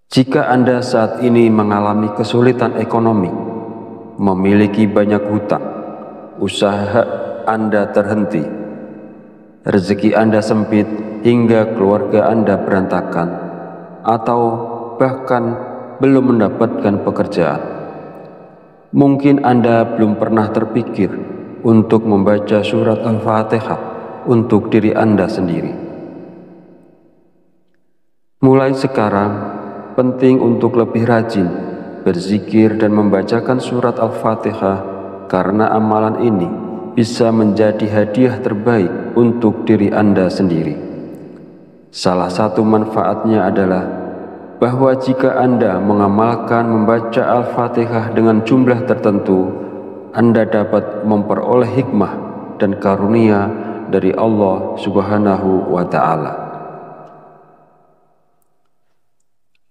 Jika Anda saat ini mengalami kesulitan ekonomi, memiliki banyak hutang, usaha Anda terhenti, rezeki Anda sempit hingga keluarga Anda berantakan, atau bahkan belum mendapatkan pekerjaan, mungkin Anda belum pernah terpikir untuk membaca surat Al-Fatihah untuk diri Anda sendiri. Mulai sekarang, penting untuk lebih rajin berzikir dan membacakan surat Al-Fatihah, karena amalan ini bisa menjadi hadiah terbaik untuk diri Anda sendiri. Salah satu manfaatnya adalah bahwa jika Anda mengamalkan membaca Al-Fatihah dengan jumlah tertentu, Anda dapat memperoleh hikmah dan karunia dari Allah Subhanahu wa Ta'ala.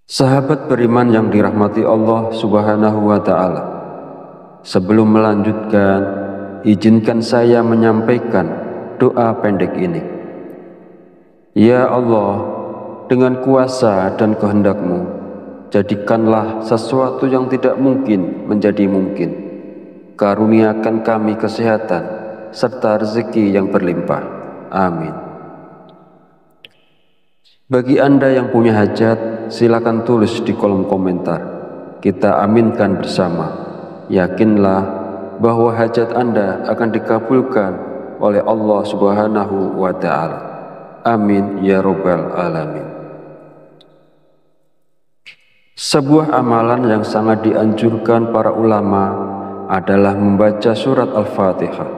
Sahabat beriman yang dirahmati Allah Subhanahu wa Ta'ala, sebelum melanjutkan, izinkan saya menyampaikan doa pendek ini. Ya Allah, dengan kuasa dan kehendak-Mu, jadikanlah sesuatu yang tidak mungkin menjadi mungkin. Karuniakan kami kesehatan serta rezeki yang berlimpah. Amin. Bagi Anda yang punya hajat, silakan tulis di kolom komentar. Kita aminkan bersama. Yakinlah bahwa hajat Anda akan dikabulkan oleh Allah Subhanahu wa Ta'ala. Amin ya Rabbal Alamin. Sebuah amalan yang sangat dianjurkan para ulama adalah membaca surat Al-Fatihah.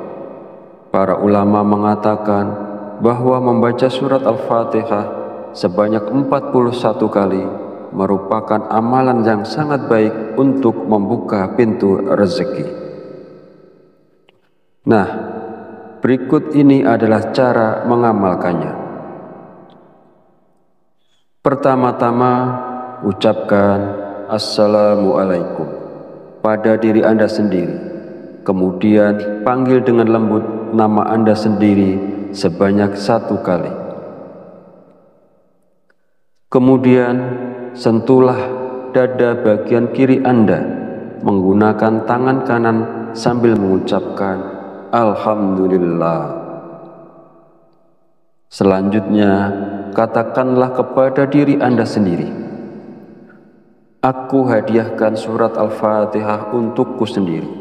Para ulama mengatakan bahwa membaca surat Al-Fatihah sebanyak 41 kali merupakan amalan yang sangat baik untuk membuka pintu rezeki. Nah, berikut ini adalah cara mengamalkannya. Pertama-tama, ucapkan Assalamualaikum pada diri Anda sendiri. Kemudian, panggil dengan lembut nama Anda sendiri sebanyak 1 kali. Kemudian, sentuhlah dada bagian kiri Anda menggunakan tangan kanan sambil mengucapkan Alhamdulillah. Selanjutnya, katakanlah kepada diri Anda sendiri, aku hadiahkan surat Al-Fatihah untukku sendiri.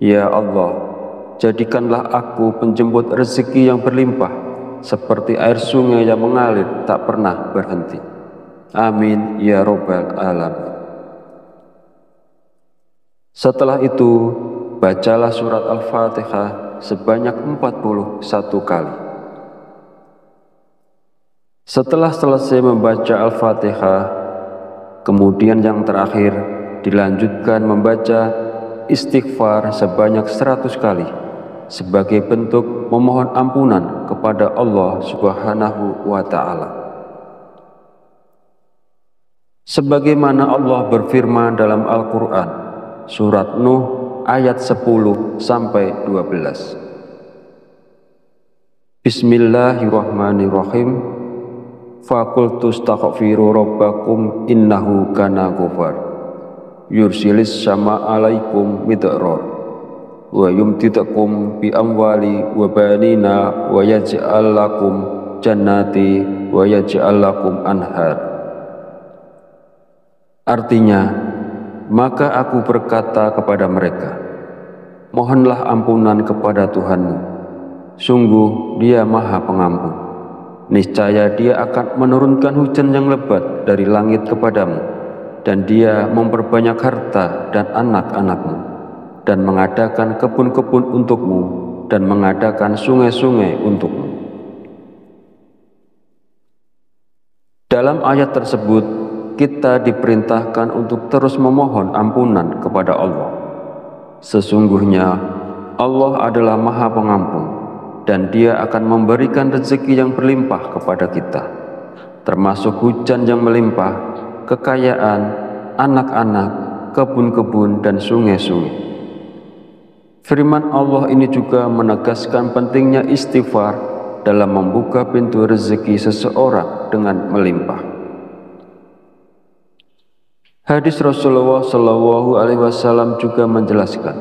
Ya Allah, jadikanlah aku penjemput rezeki yang berlimpah, seperti air sungai yang mengalir tak pernah berhenti. Amin ya Rabbal Alamin. Setelah itu, bacalah surat Al-Fatihah sebanyak 41 kali. Setelah selesai membaca Al-Fatihah, kemudian yang terakhir dilanjutkan membaca istighfar sebanyak 100 kali sebagai bentuk memohon ampunan kepada Allah Subhanahu wa Ta'ala. Sebagaimana Allah berfirman dalam Al-Quran, surat Nuh ayat 10-12. Bismillahirrahmanirrahim. Faqultu astaghfiru rabbakum innahu kana ghafar yursilis sama alaikum midrar wa yumtidakum bi amwali wa banina wa yaj'al lakum jannati wa yaj'al lakum anhar. Artinya, maka aku berkata kepada mereka, mohonlah ampunan kepada Tuhanmu, sungguh Dia Maha Pengampun. Niscaya Dia akan menurunkan hujan yang lebat dari langit kepadamu, dan Dia memperbanyak harta dan anak-anakmu, dan mengadakan kebun-kebun untukmu, dan mengadakan sungai-sungai untukmu. Dalam ayat tersebut, kita diperintahkan untuk terus memohon ampunan kepada Allah. Sesungguhnya Allah adalah Maha Pengampun, dan Dia akan memberikan rezeki yang berlimpah kepada kita, termasuk hujan yang melimpah, kekayaan, anak-anak, kebun-kebun, dan sungai-sungai. Firman Allah ini juga menegaskan pentingnya istighfar dalam membuka pintu rezeki seseorang dengan melimpah. Hadis Rasulullah SAW juga menjelaskan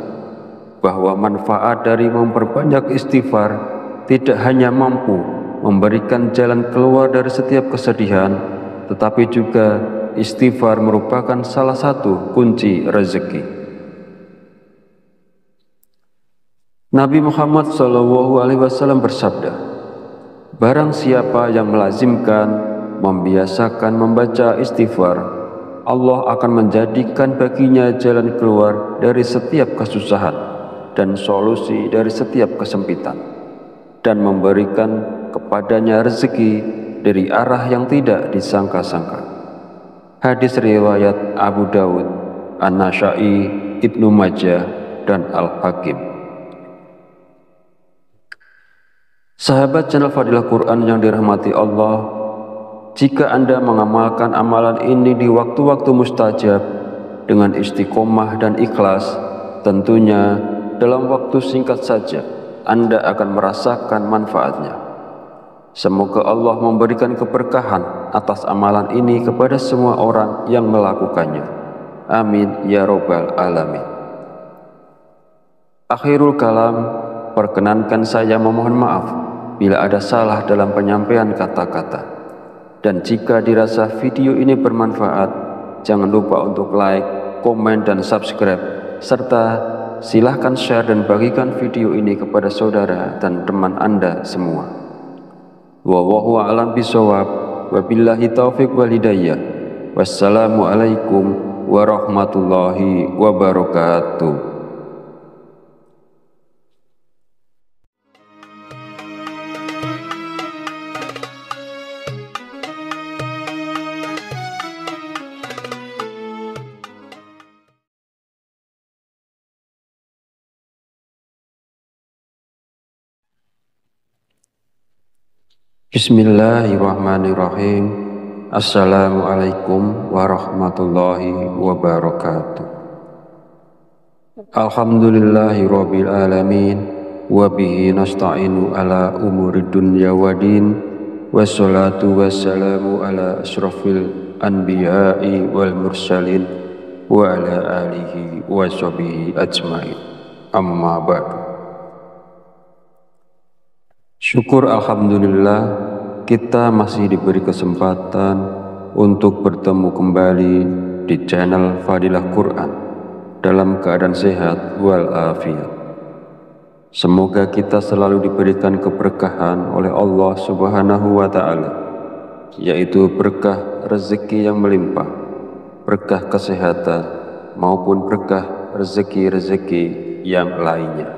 bahwa manfaat dari memperbanyak istighfar tidak hanya mampu memberikan jalan keluar dari setiap kesedihan, tetapi juga istighfar merupakan salah satu kunci rezeki. Nabi Muhammad SAW bersabda, barang siapa yang melazimkan, membiasakan membaca istighfar, Allah akan menjadikan baginya jalan keluar dari setiap kesusahan dan solusi dari setiap kesempitan, dan memberikan kepadanya rezeki dari arah yang tidak disangka-sangka. Hadis riwayat Abu Dawud, An-Nasa'i, Ibnu Majah, dan Al-Hakim. Sahabat channel Fadilah Quran yang dirahmati Allah, jika Anda mengamalkan amalan ini di waktu-waktu mustajab dengan istiqomah dan ikhlas, tentunya dalam waktu singkat saja Anda akan merasakan manfaatnya. Semoga Allah memberikan keberkahan atas amalan ini kepada semua orang yang melakukannya. Amin ya robbal alamin. Akhirul kalam, perkenankan saya memohon maaf bila ada salah dalam penyampaian kata-kata. Dan jika dirasa video ini bermanfaat, jangan lupa untuk like, komen, dan subscribe, serta silahkan share dan bagikan video ini kepada saudara dan teman Anda semua. Wallahu a'lam bishawab, wabillahi taufiq wal hidayah. Wassalamualaikum warahmatullahi wabarakatuh. Bismillahirrahmanirrahim. Assalamualaikum warahmatullahi wabarakatuh. Alhamdulillahi rabbil alamin, wa bihi nasta'inu ala umuri dunya wa din, wassalatu wassalamu ala asrafil anbiya'i wal mursalin wa ala alihi wa sahbihi ajmain. Amma ba'du. Syukur alhamdulillah, kita masih diberi kesempatan untuk bertemu kembali di channel Fadilah Quran dalam keadaan sehat walafiat. Semoga kita selalu diberikan keberkahan oleh Allah Subhanahu wa Ta'ala, yaitu berkah rezeki yang melimpah, berkah kesehatan, maupun berkah rezeki-rezeki yang lainnya.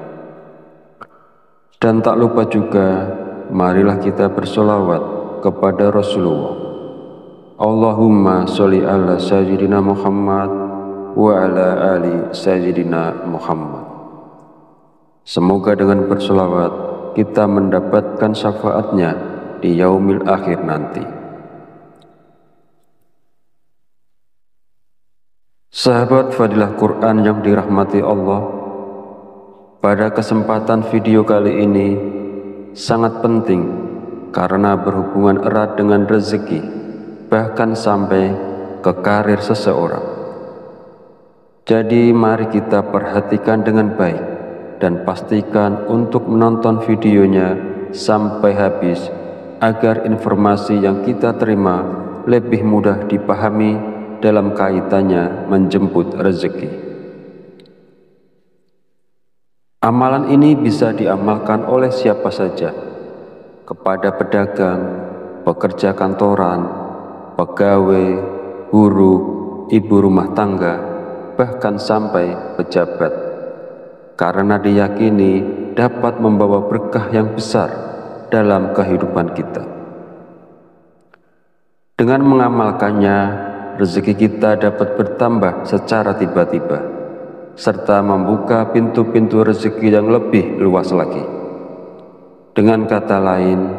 Dan tak lupa juga, marilah kita bersolawat kepada Rasulullah. Allahumma sholli ala sayyidina Muhammad wa ala ali sayyidina Muhammad. Semoga dengan bersolawat kita mendapatkan syafaatnya di yaumil akhir nanti. Sahabat Fadilah Quran yang dirahmati Allah, pada kesempatan video kali ini sangat penting karena berhubungan erat dengan rezeki, bahkan sampai ke karir seseorang. Jadi mari kita perhatikan dengan baik dan pastikan untuk menonton videonya sampai habis agar informasi yang kita terima lebih mudah dipahami dalam kaitannya menjemput rezeki. Amalan ini bisa diamalkan oleh siapa saja, kepada pedagang, pekerja kantoran, pegawai, guru, ibu rumah tangga, bahkan sampai pejabat, karena diyakini dapat membawa berkah yang besar dalam kehidupan kita. Dengan mengamalkannya, rezeki kita dapat bertambah secara tiba-tiba, serta membuka pintu-pintu rezeki yang lebih luas lagi. Dengan kata lain,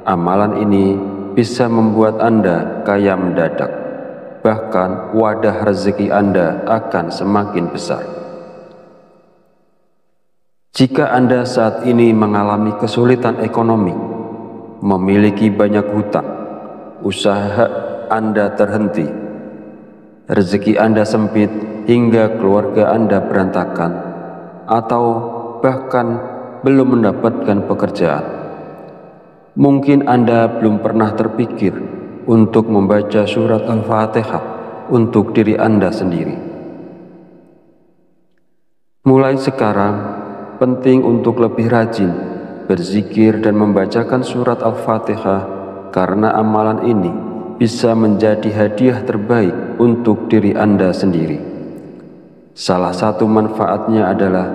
amalan ini bisa membuat Anda kaya mendadak, bahkan wadah rezeki Anda akan semakin besar. Jika Anda saat ini mengalami kesulitan ekonomi, memiliki banyak hutang, usaha Anda terhenti, rezeki Anda sempit hingga keluarga Anda berantakan, atau bahkan belum mendapatkan pekerjaan, mungkin Anda belum pernah terpikir untuk membaca surat Al-Fatihah untuk diri Anda sendiri. Mulai sekarang, penting untuk lebih rajin berzikir dan membacakan surat Al-Fatihah, karena amalan ini bisa menjadi hadiah terbaik untuk diri Anda sendiri. Salah satu manfaatnya adalah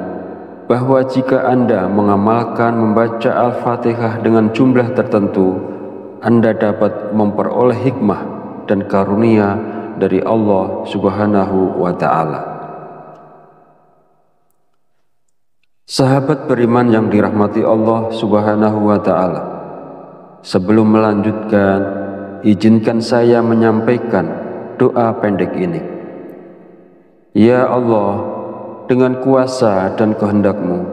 bahwa jika Anda mengamalkan membaca Al-Fatihah dengan jumlah tertentu, Anda dapat memperoleh hikmah dan karunia dari Allah Subhanahu wa Ta'ala. Sahabat beriman yang dirahmati Allah Subhanahu wa Ta'ala, sebelum melanjutkan, izinkan saya menyampaikan doa pendek ini. Ya Allah, dengan kuasa dan kehendak-Mu,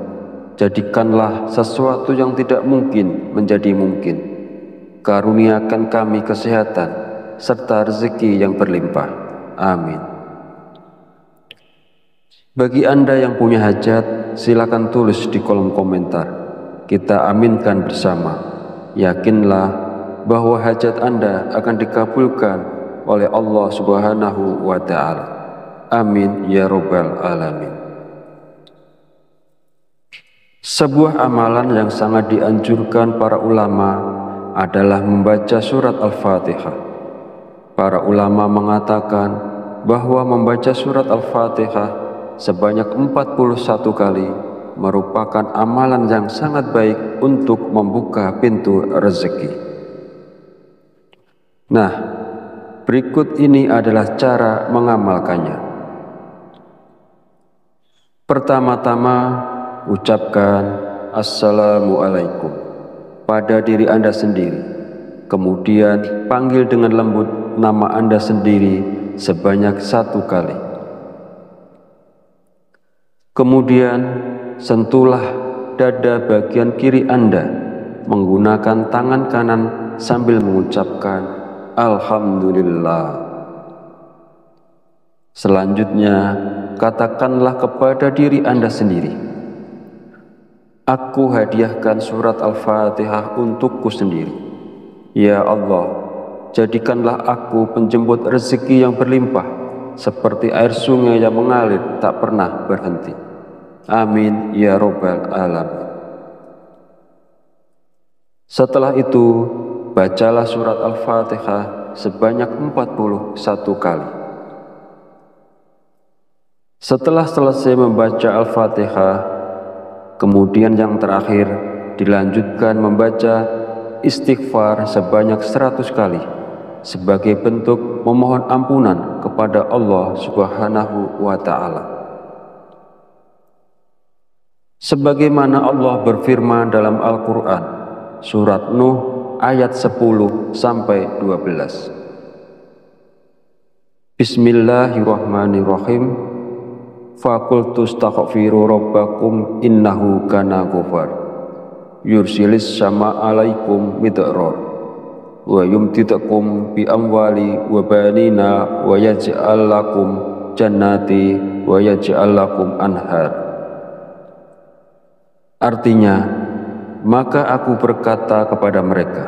jadikanlah sesuatu yang tidak mungkin menjadi mungkin. Karuniakan kami kesehatan serta rezeki yang berlimpah. Amin. Bagi Anda yang punya hajat, silakan tulis di kolom komentar. Kita aminkan bersama. Yakinlah bahwa hajat Anda akan dikabulkan oleh Allah Subhanahu wa Ta'ala. Amin ya Rabbal Alamin. Sebuah amalan yang sangat dianjurkan para ulama adalah membaca surat Al-Fatihah. Para ulama mengatakan bahwa membaca surat Al-Fatihah sebanyak 41 kali merupakan amalan yang sangat baik untuk membuka pintu rezeki. Nah, berikut ini adalah cara mengamalkannya. Pertama-tama, ucapkan Assalamualaikum pada diri Anda sendiri. Kemudian panggil dengan lembut nama Anda sendiri sebanyak 1 kali. Kemudian sentuhlah dada bagian kiri Anda menggunakan tangan kanan sambil mengucapkan Alhamdulillah. Selanjutnya, katakanlah kepada diri Anda sendiri, aku hadiahkan surat Al-Fatihah untukku sendiri. Ya Allah, jadikanlah aku penjemput rezeki yang berlimpah, seperti air sungai yang mengalir tak pernah berhenti. Amin ya Rabbal Alamin. Setelah itu, bacalah surat Al-Fatihah sebanyak 41 kali. Setelah selesai membaca Al-Fatihah, kemudian yang terakhir dilanjutkan membaca istighfar sebanyak 100 kali sebagai bentuk memohon ampunan kepada Allah Subhanahu wa Ta'ala. Sebagaimana Allah berfirman dalam Al-Quran, surat Nuh ayat 10-12. Bismillahirrahmanirrahim. Faqultu astaghfiru rabbakum innahu kana ghafar. yursilis sama alaikum midrar wa yumtidakum bi amwali wa banina wa yaj'al lakum jannati wa yaj'al lakum anhar. Artinya, maka aku berkata kepada mereka,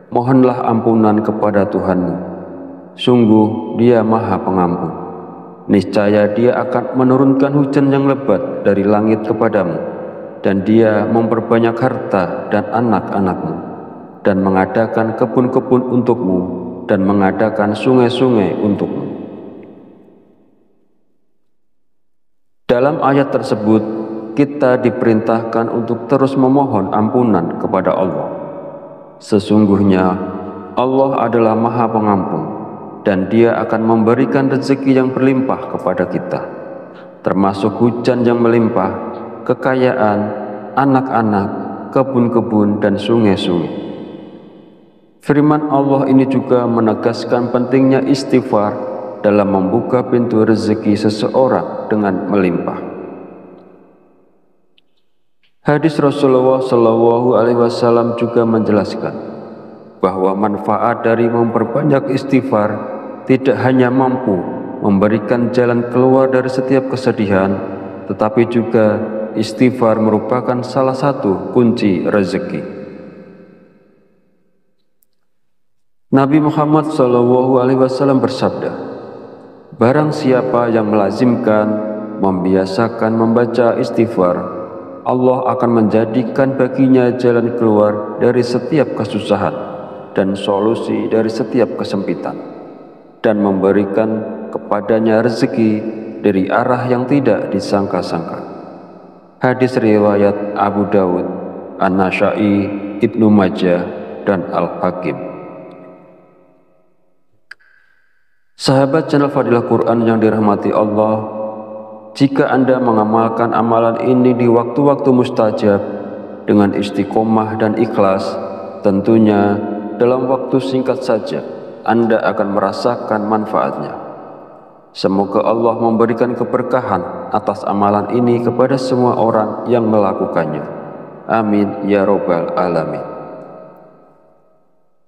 mohonlah ampunan kepada Tuhanmu, sungguh Dia Maha Pengampun. Niscaya Dia akan menurunkan hujan yang lebat dari langit kepadamu, dan Dia memperbanyak harta dan anak-anakmu, dan mengadakan kebun-kebun untukmu, dan mengadakan sungai-sungai untukmu. Dalam ayat tersebut, kita diperintahkan untuk terus memohon ampunan kepada Allah. Sesungguhnya Allah adalah Maha Pengampun, dan Dia akan memberikan rezeki yang berlimpah kepada kita, termasuk hujan yang melimpah, kekayaan, anak-anak, kebun-kebun, dan sungai-sungai. Firman Allah ini juga menegaskan pentingnya istighfar dalam membuka pintu rezeki seseorang dengan melimpah. Hadis Rasulullah SAW juga menjelaskan bahwa manfaat dari memperbanyak istighfar tidak hanya mampu memberikan jalan keluar dari setiap kesedihan, tetapi juga istighfar merupakan salah satu kunci rezeki. Nabi Muhammad SAW bersabda, barang siapa yang melazimkan, membiasakan membaca istighfar, Allah akan menjadikan baginya jalan keluar dari setiap kesusahan dan solusi dari setiap kesempitan, dan memberikan kepadanya rezeki dari arah yang tidak disangka-sangka. Hadis riwayat Abu Dawud, An-Nasa'i, Ibnu Majah, dan Al-Hakim. Sahabat channel Fadilah Quran yang dirahmati Allah, jika Anda mengamalkan amalan ini di waktu-waktu mustajab dengan istiqomah dan ikhlas, tentunya dalam waktu singkat saja Anda akan merasakan manfaatnya. Semoga Allah memberikan keberkahan atas amalan ini kepada semua orang yang melakukannya. Amin ya robbal alamin.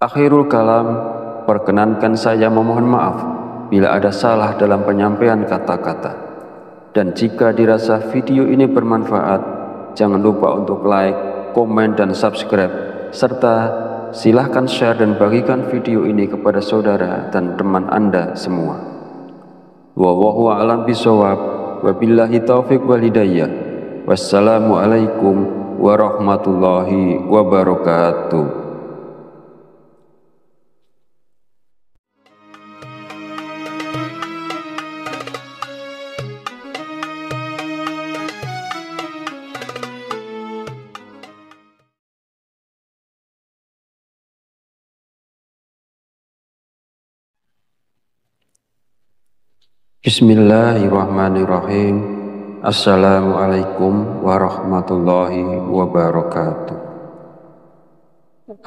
Akhirul kalam, perkenankan saya memohon maaf bila ada salah dalam penyampaian kata-kata. Dan jika dirasa video ini bermanfaat, jangan lupa untuk like, komen, dan subscribe, serta silahkan share dan bagikan video ini kepada saudara dan teman Anda semua. Wallahu a'lam bishawab, wabillahi taufiq wal hidayah. Wassalamualaikum warahmatullahi wabarakatuh. Bismillahirrahmanirrahim. Assalamualaikum warahmatullahi wabarakatuh.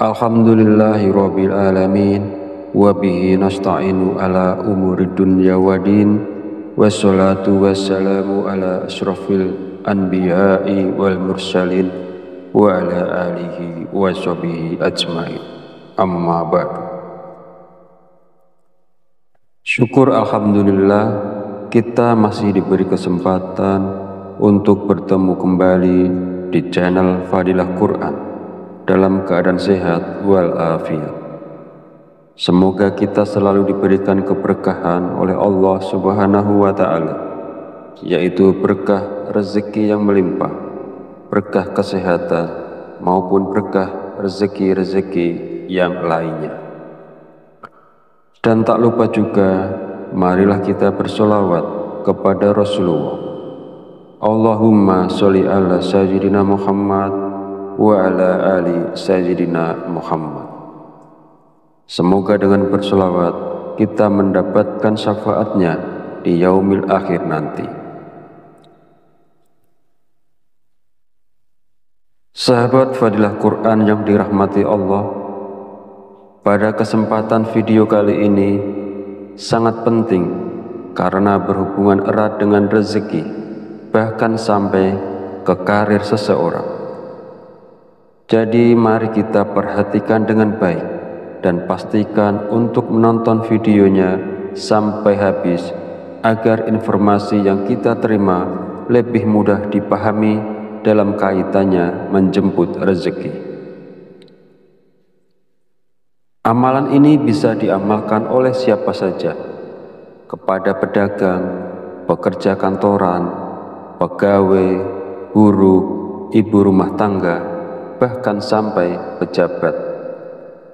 Alhamdulillahirabbil alamin, wa bihi nasta'inu ala umuri dunya waddin, wassalatu wassalamu ala asyrafil anbiya'i wal mursalin wa ala alihi wa sahbihi ajmain. Amma ba'du. Syukur alhamdulillah, kita masih diberi kesempatan untuk bertemu kembali di channel Fadilah Quran dalam keadaan sehat walafiat. Semoga kita selalu diberikan keberkahan oleh Allah Subhanahu wa Ta'ala, yaitu berkah rezeki yang melimpah, berkah kesehatan, maupun berkah rezeki-rezeki yang lainnya. Dan tak lupa juga, marilah kita bersolawat kepada Rasulullah. Allahumma sholli ala sayyidina Muhammad wa ala ali sayyidina Muhammad. Semoga dengan bersolawat kita mendapatkan syafaatnya di yaumil akhir nanti. Sahabat Fadilah Quran yang dirahmati Allah, pada kesempatan video kali ini sangat penting karena berhubungan erat dengan rezeki, bahkan sampai ke karir seseorang. Jadi mari kita perhatikan dengan baik dan pastikan untuk menonton videonya sampai habis agar informasi yang kita terima lebih mudah dipahami dalam kaitannya menjemput rezeki. Amalan ini bisa diamalkan oleh siapa saja, kepada pedagang, pekerja kantoran, pegawai, guru, ibu rumah tangga, bahkan sampai pejabat,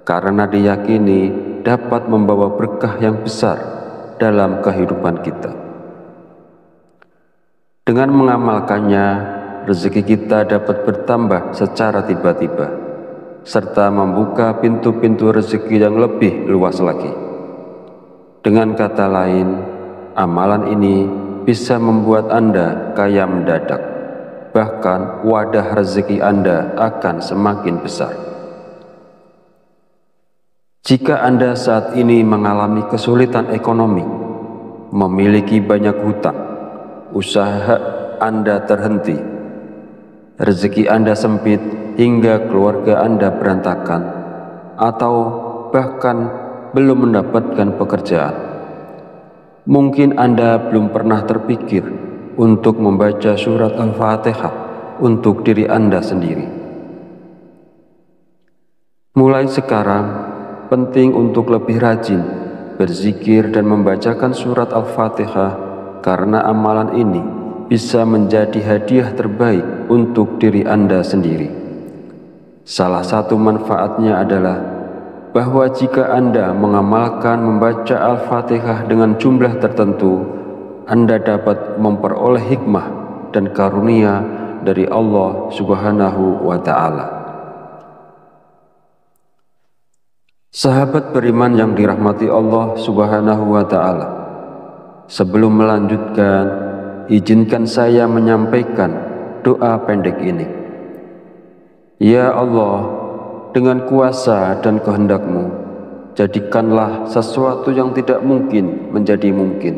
karena diyakini dapat membawa berkah yang besar dalam kehidupan kita. Dengan mengamalkannya, rezeki kita dapat bertambah secara tiba-tiba, serta membuka pintu-pintu rezeki yang lebih luas lagi. Dengan kata lain, amalan ini bisa membuat Anda kaya mendadak, bahkan wadah rezeki Anda akan semakin besar. Jika Anda saat ini mengalami kesulitan ekonomi, memiliki banyak hutang, usaha Anda terhenti, rezeki Anda sempit hingga keluarga Anda berantakan, atau bahkan belum mendapatkan pekerjaan, mungkin Anda belum pernah terpikir untuk membaca surat Al-Fatihah untuk diri Anda sendiri. Mulai sekarang, penting untuk lebih rajin berzikir dan membacakan surat Al-Fatihah, karena amalan ini bisa menjadi hadiah terbaik untuk diri Anda sendiri. Salah satu manfaatnya adalah bahwa jika Anda mengamalkan membaca Al-Fatihah dengan jumlah tertentu, Anda dapat memperoleh hikmah dan karunia dari Allah Subhanahu wa Ta'ala. Sahabat beriman yang dirahmati Allah Subhanahu wa Ta'ala, sebelum melanjutkan, izinkan saya menyampaikan doa pendek ini. Ya Allah, dengan kuasa dan kehendak-Mu, jadikanlah sesuatu yang tidak mungkin menjadi mungkin.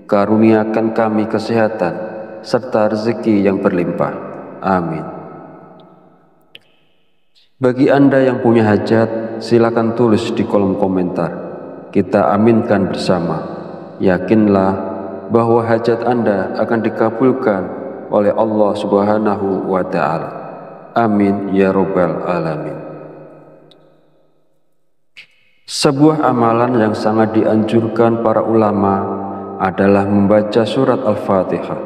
Karuniakan kami kesehatan serta rezeki yang berlimpah. Amin. Bagi Anda yang punya hajat, silakan tulis di kolom komentar. Kita aminkan bersama. Yakinlah bahwa hajat Anda akan dikabulkan oleh Allah Subhanahu wa Ta'ala. Amin ya Rabbal Alamin. Sebuah amalan yang sangat dianjurkan para ulama adalah membaca surat Al-Fatihah.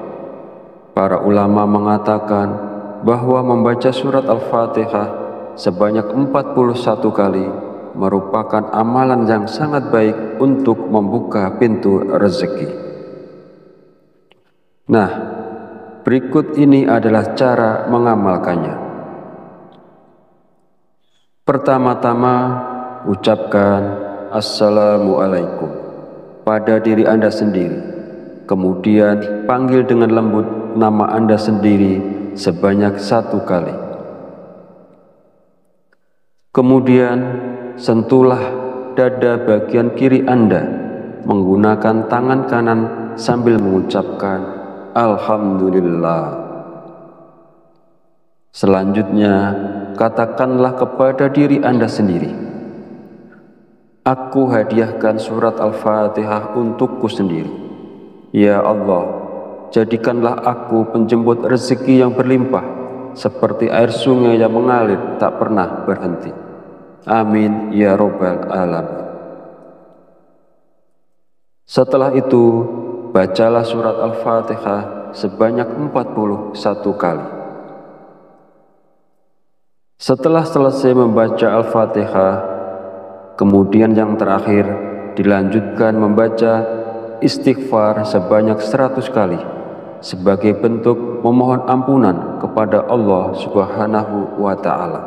Para ulama mengatakan bahwa membaca surat Al-Fatihah sebanyak 41 kali merupakan amalan yang sangat baik untuk membuka pintu rezeki. Nah, berikut ini adalah cara mengamalkannya. Pertama-tama, ucapkan Assalamualaikum pada diri Anda sendiri. Kemudian panggil dengan lembut nama Anda sendiri sebanyak 1 kali. Kemudian sentuhlah dada bagian kiri Anda menggunakan tangan kanan sambil mengucapkan Alhamdulillah. Selanjutnya, katakanlah kepada diri Anda sendiri, aku hadiahkan surat Al-Fatihah untukku sendiri. Ya Allah, jadikanlah aku penjemput rezeki yang berlimpah, seperti air sungai yang mengalir tak pernah berhenti. Amin ya Rabbal Alamin. Setelah itu, bacalah surat Al-Fatihah sebanyak 41 kali. Setelah selesai membaca Al-Fatihah, kemudian yang terakhir dilanjutkan membaca istighfar sebanyak 100 kali sebagai bentuk memohon ampunan kepada Allah Subhanahu wa Ta'ala.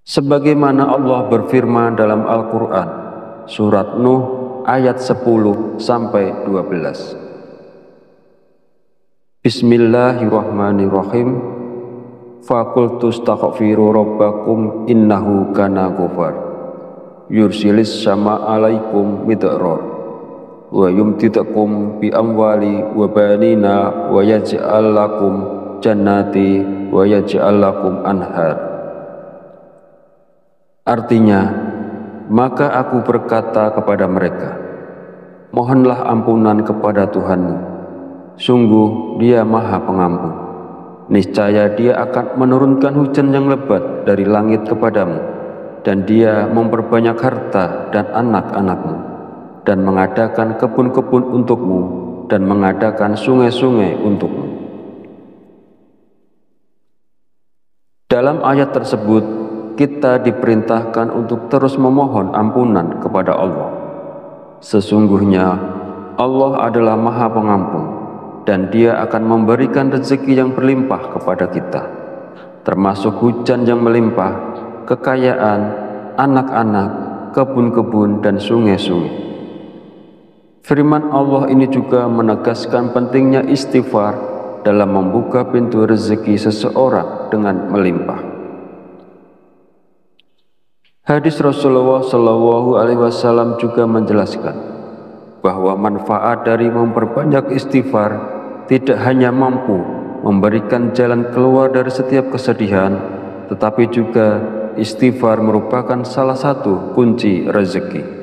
Sebagaimana Allah berfirman dalam Al-Quran, surat Nuh ayat 10-12. Bismillahirrahmanirrahim. Faqultu astaghfiru rabbakum innahu kana ghafar yursilis sama alaikum midrar wa yumtidakum bi amwali wa banina wa yaj'al lakum jannati wa yaj'al lakum anhar. Artinya, maka aku berkata kepada mereka, mohonlah ampunan kepada Tuhanmu, sungguh Dia Maha Pengampun. Niscaya Dia akan menurunkan hujan yang lebat dari langit kepadamu, dan Dia memperbanyak harta dan anak-anakmu, dan mengadakan kebun-kebun untukmu, dan mengadakan sungai-sungai untukmu. Dalam ayat tersebut, kita diperintahkan untuk terus memohon ampunan kepada Allah. Sesungguhnya Allah adalah Maha Pengampun, dan Dia akan memberikan rezeki yang berlimpah kepada kita, termasuk hujan yang melimpah, kekayaan, anak-anak, kebun-kebun, dan sungai-sungai. Firman Allah ini juga menegaskan pentingnya istighfar dalam membuka pintu rezeki seseorang dengan melimpah. Hadis Rasulullah SAW juga menjelaskan bahwa manfaat dari memperbanyak istighfar tidak hanya mampu memberikan jalan keluar dari setiap kesedihan, tetapi juga istighfar merupakan salah satu kunci rezeki.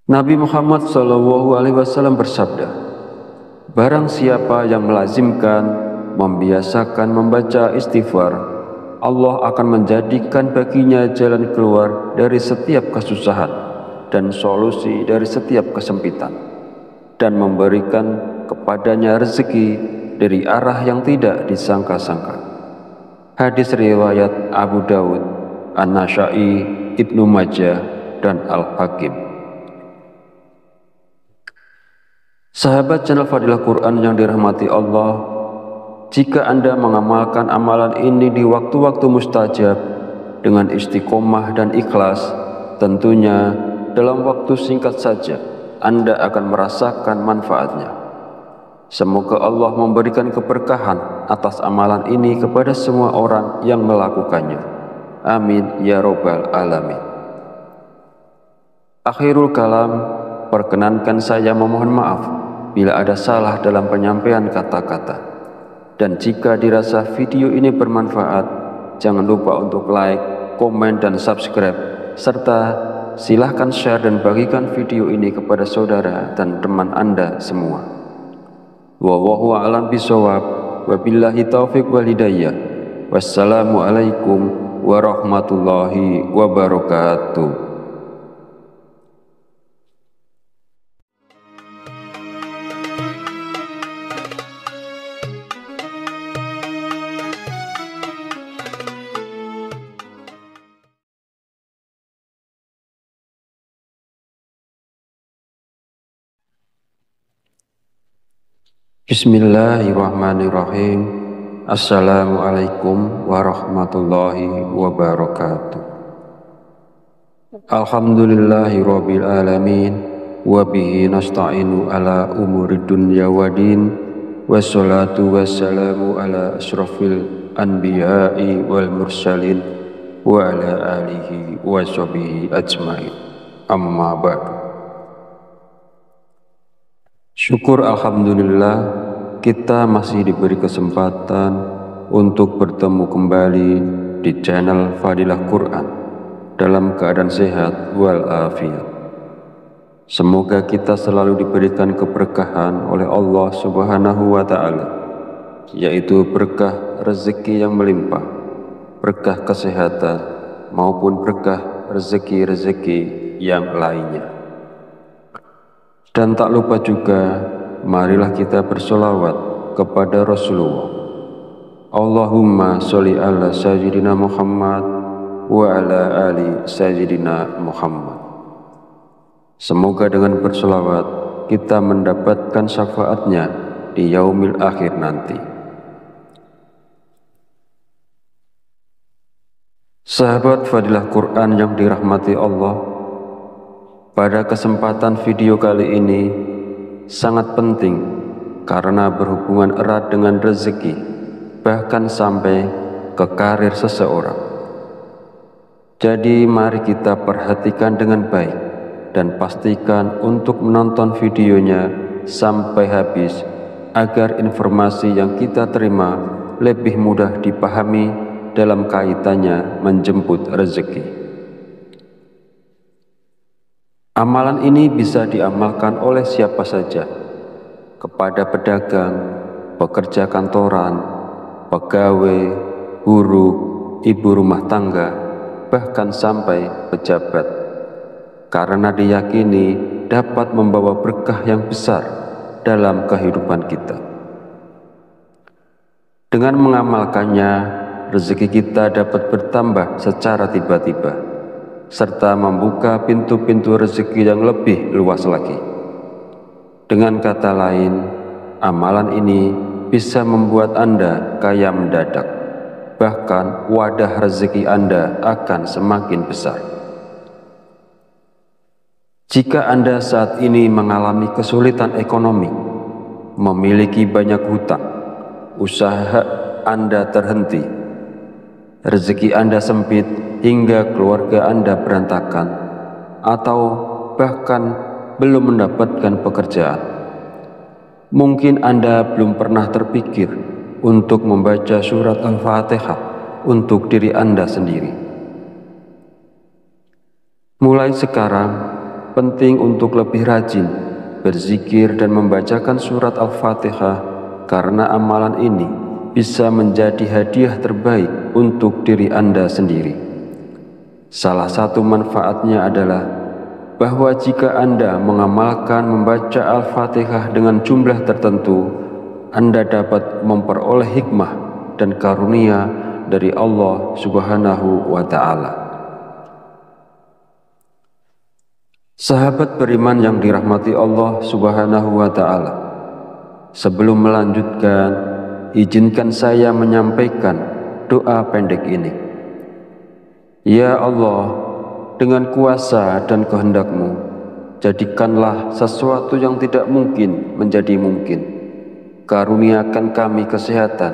Nabi Muhammad SAW bersabda, barang siapa yang melazimkan, membiasakan membaca istighfar, Allah akan menjadikan baginya jalan keluar dari setiap kesusahan dan solusi dari setiap kesempitan, dan memberikan kepadanya rezeki dari arah yang tidak disangka-sangka. Hadis riwayat Abu Dawud, An-Nasa'i, Ibnu Majah, dan Al-Hakim. Sahabat channel Fadilah Quran yang dirahmati Allah, jika Anda mengamalkan amalan ini di waktu-waktu mustajab dengan istiqomah dan ikhlas, tentunya dalam waktu singkat saja Anda akan merasakan manfaatnya. Semoga Allah memberikan keberkahan atas amalan ini kepada semua orang yang melakukannya. Amin ya robbal alamin. Akhirul kalam, perkenankan saya memohon maaf bila ada salah dalam penyampaian kata-kata. Dan jika dirasa video ini bermanfaat, jangan lupa untuk like, komen, dan subscribe, serta silahkan share dan bagikan video ini kepada saudara dan teman Anda semua. Wallahu a'lam bishawab, wabillahi taufiq wal hidayah. Wassalamualaikum warahmatullahi wabarakatuh. Bismillahirrahmanirrahim. Assalamualaikum warahmatullahi wabarakatuh. Alhamdulillahi rabbil alamin, wa bihi nasta'inu ala umuri dunya waddin, wassalatu wassalamu ala asyrafil anbiya'i wal mursalin, wa ala alihi wa sahbihi ajmain. Amma ba'du. Syukur alhamdulillah, kita masih diberi kesempatan untuk bertemu kembali di channel Fadilah Quran dalam keadaan sehat walafiat. Semoga kita selalu diberikan keberkahan oleh Allah Subhanahu wa Ta'ala, yaitu berkah rezeki yang melimpah, berkah kesehatan, maupun berkah rezeki-rezeki yang lainnya. Dan tak lupa juga, marilah kita bersolawat kepada Rasulullah. Allahumma sholli ala sayyidina Muhammad wa ala ali sayyidina Muhammad. Semoga dengan bersolawat kita mendapatkan syafaatnya di yaumil akhir nanti. Sahabat Fadilah Quran yang dirahmati Allah, pada kesempatan video kali ini sangat penting karena berhubungan erat dengan rezeki, bahkan sampai ke karir seseorang. Jadi mari kita perhatikan dengan baik dan pastikan untuk menonton videonya sampai habis agar informasi yang kita terima lebih mudah dipahami dalam kaitannya menjemput rezeki. Amalan ini bisa diamalkan oleh siapa saja, kepada pedagang, pekerja kantoran, pegawai, guru, ibu rumah tangga, bahkan sampai pejabat, karena diyakini dapat membawa berkah yang besar dalam kehidupan kita. Dengan mengamalkannya, rezeki kita dapat bertambah secara tiba-tiba, serta membuka pintu-pintu rezeki yang lebih luas lagi. Dengan kata lain, amalan ini bisa membuat Anda kaya mendadak, bahkan wadah rezeki Anda akan semakin besar. Jika Anda saat ini mengalami kesulitan ekonomi, memiliki banyak hutang, usaha Anda terhenti, rezeki Anda sempit hingga keluarga Anda berantakan, atau bahkan belum mendapatkan pekerjaan, mungkin Anda belum pernah terpikir untuk membaca surat Al-Fatihah untuk diri Anda sendiri. Mulai sekarang, penting untuk lebih rajin berzikir dan membacakan surat Al-Fatihah, karena amalan ini bisa menjadi hadiah terbaik untuk diri Anda sendiri. Salah satu manfaatnya adalah bahwa jika Anda mengamalkan membaca Al-Fatihah dengan jumlah tertentu, Anda dapat memperoleh hikmah dan karunia dari Allah Subhanahu wa Ta'ala. Sahabat beriman yang dirahmati Allah Subhanahu wa Ta'ala, sebelum melanjutkan, izinkan saya menyampaikan doa pendek ini. Ya Allah, dengan kuasa dan kehendak-Mu, jadikanlah sesuatu yang tidak mungkin menjadi mungkin. Karuniakan kami kesehatan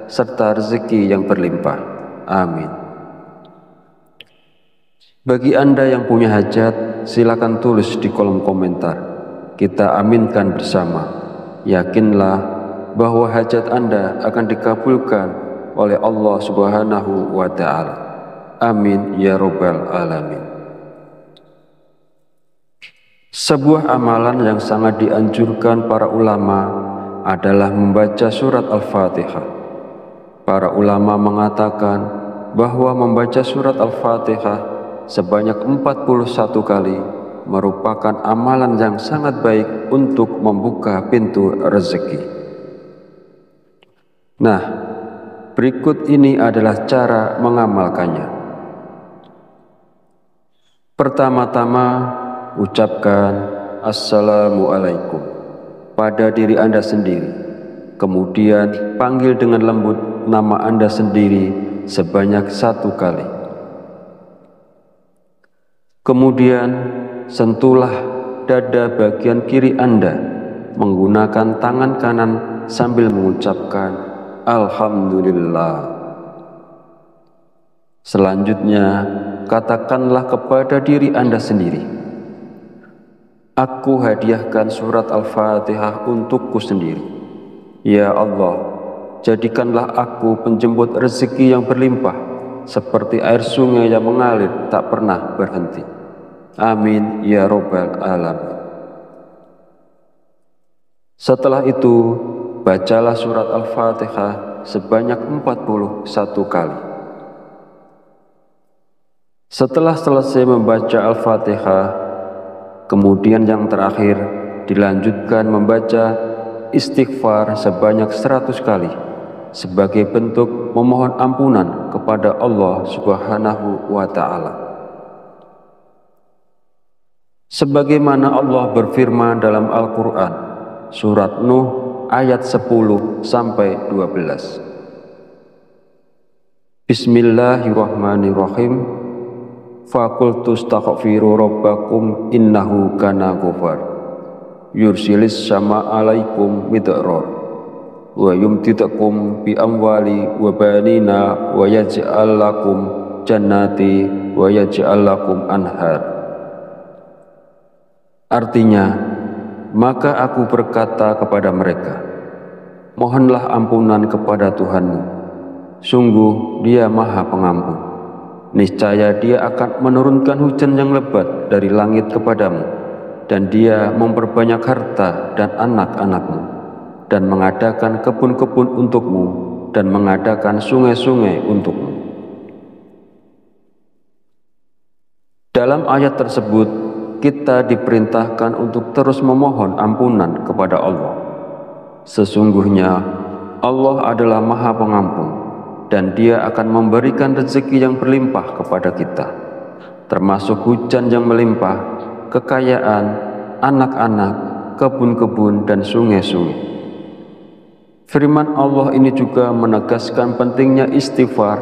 serta rezeki yang berlimpah. Amin. Bagi Anda yang punya hajat, silakan tulis di kolom komentar. Kita aminkan bersama. Yakinlah bahwa hajat Anda akan dikabulkan oleh Allah Subhanahu wa Ta'ala. Amin ya Rabbal Alamin. Sebuah amalan yang sangat dianjurkan para ulama adalah membaca surat Al-Fatihah. Para ulama mengatakan bahwa membaca surat Al-Fatihah sebanyak 41 kali merupakan amalan yang sangat baik untuk membuka pintu rezeki. Nah, berikut ini adalah cara mengamalkannya. Pertama-tama, ucapkan Assalamualaikum pada diri Anda sendiri. Kemudian panggil dengan lembut nama Anda sendiri sebanyak 1 kali. Kemudian sentuhlah dada bagian kiri Anda menggunakan tangan kanan sambil mengucapkan Alhamdulillah. Selanjutnya, katakanlah kepada diri Anda sendiri, aku hadiahkan surat Al-Fatihah untukku sendiri. Ya Allah, jadikanlah aku penjemput rezeki yang berlimpah, seperti air sungai yang mengalir tak pernah berhenti. Amin ya Rabbal Alamin. Setelah itu, bacalah surat Al-Fatihah sebanyak 41 kali. Setelah selesai membaca Al-Fatihah, kemudian yang terakhir dilanjutkan membaca istighfar sebanyak 100 kali sebagai bentuk memohon ampunan kepada Allah Subhanahu wa Ta'ala. Sebagaimana Allah berfirman dalam Al-Quran, surat Nuh ayat 10-12. Bismillahirrahmanirrahim. Faqultu astaghfiru rabbakum innahu kana ghafar yursilis sama alaikum midrar wa yumtidakum bi amwali wa banina wa yaj'al lakum jannati wa yaj'al lakum anhar. Artinya, maka aku berkata kepada mereka, mohonlah ampunan kepada Tuhanmu. Sungguh Dia Maha Pengampun. Niscaya Dia akan menurunkan hujan yang lebat dari langit kepadamu, dan Dia memperbanyak harta dan anak-anakmu, dan mengadakan kebun-kebun untukmu, dan mengadakan sungai-sungai untukmu. Dalam ayat tersebut, kita diperintahkan untuk terus memohon ampunan kepada Allah. Sesungguhnya Allah adalah Maha Pengampun, dan Dia akan memberikan rezeki yang berlimpah kepada kita, termasuk hujan yang melimpah, kekayaan, anak-anak, kebun-kebun, dan sungai-sungai. Firman Allah ini juga menegaskan pentingnya istighfar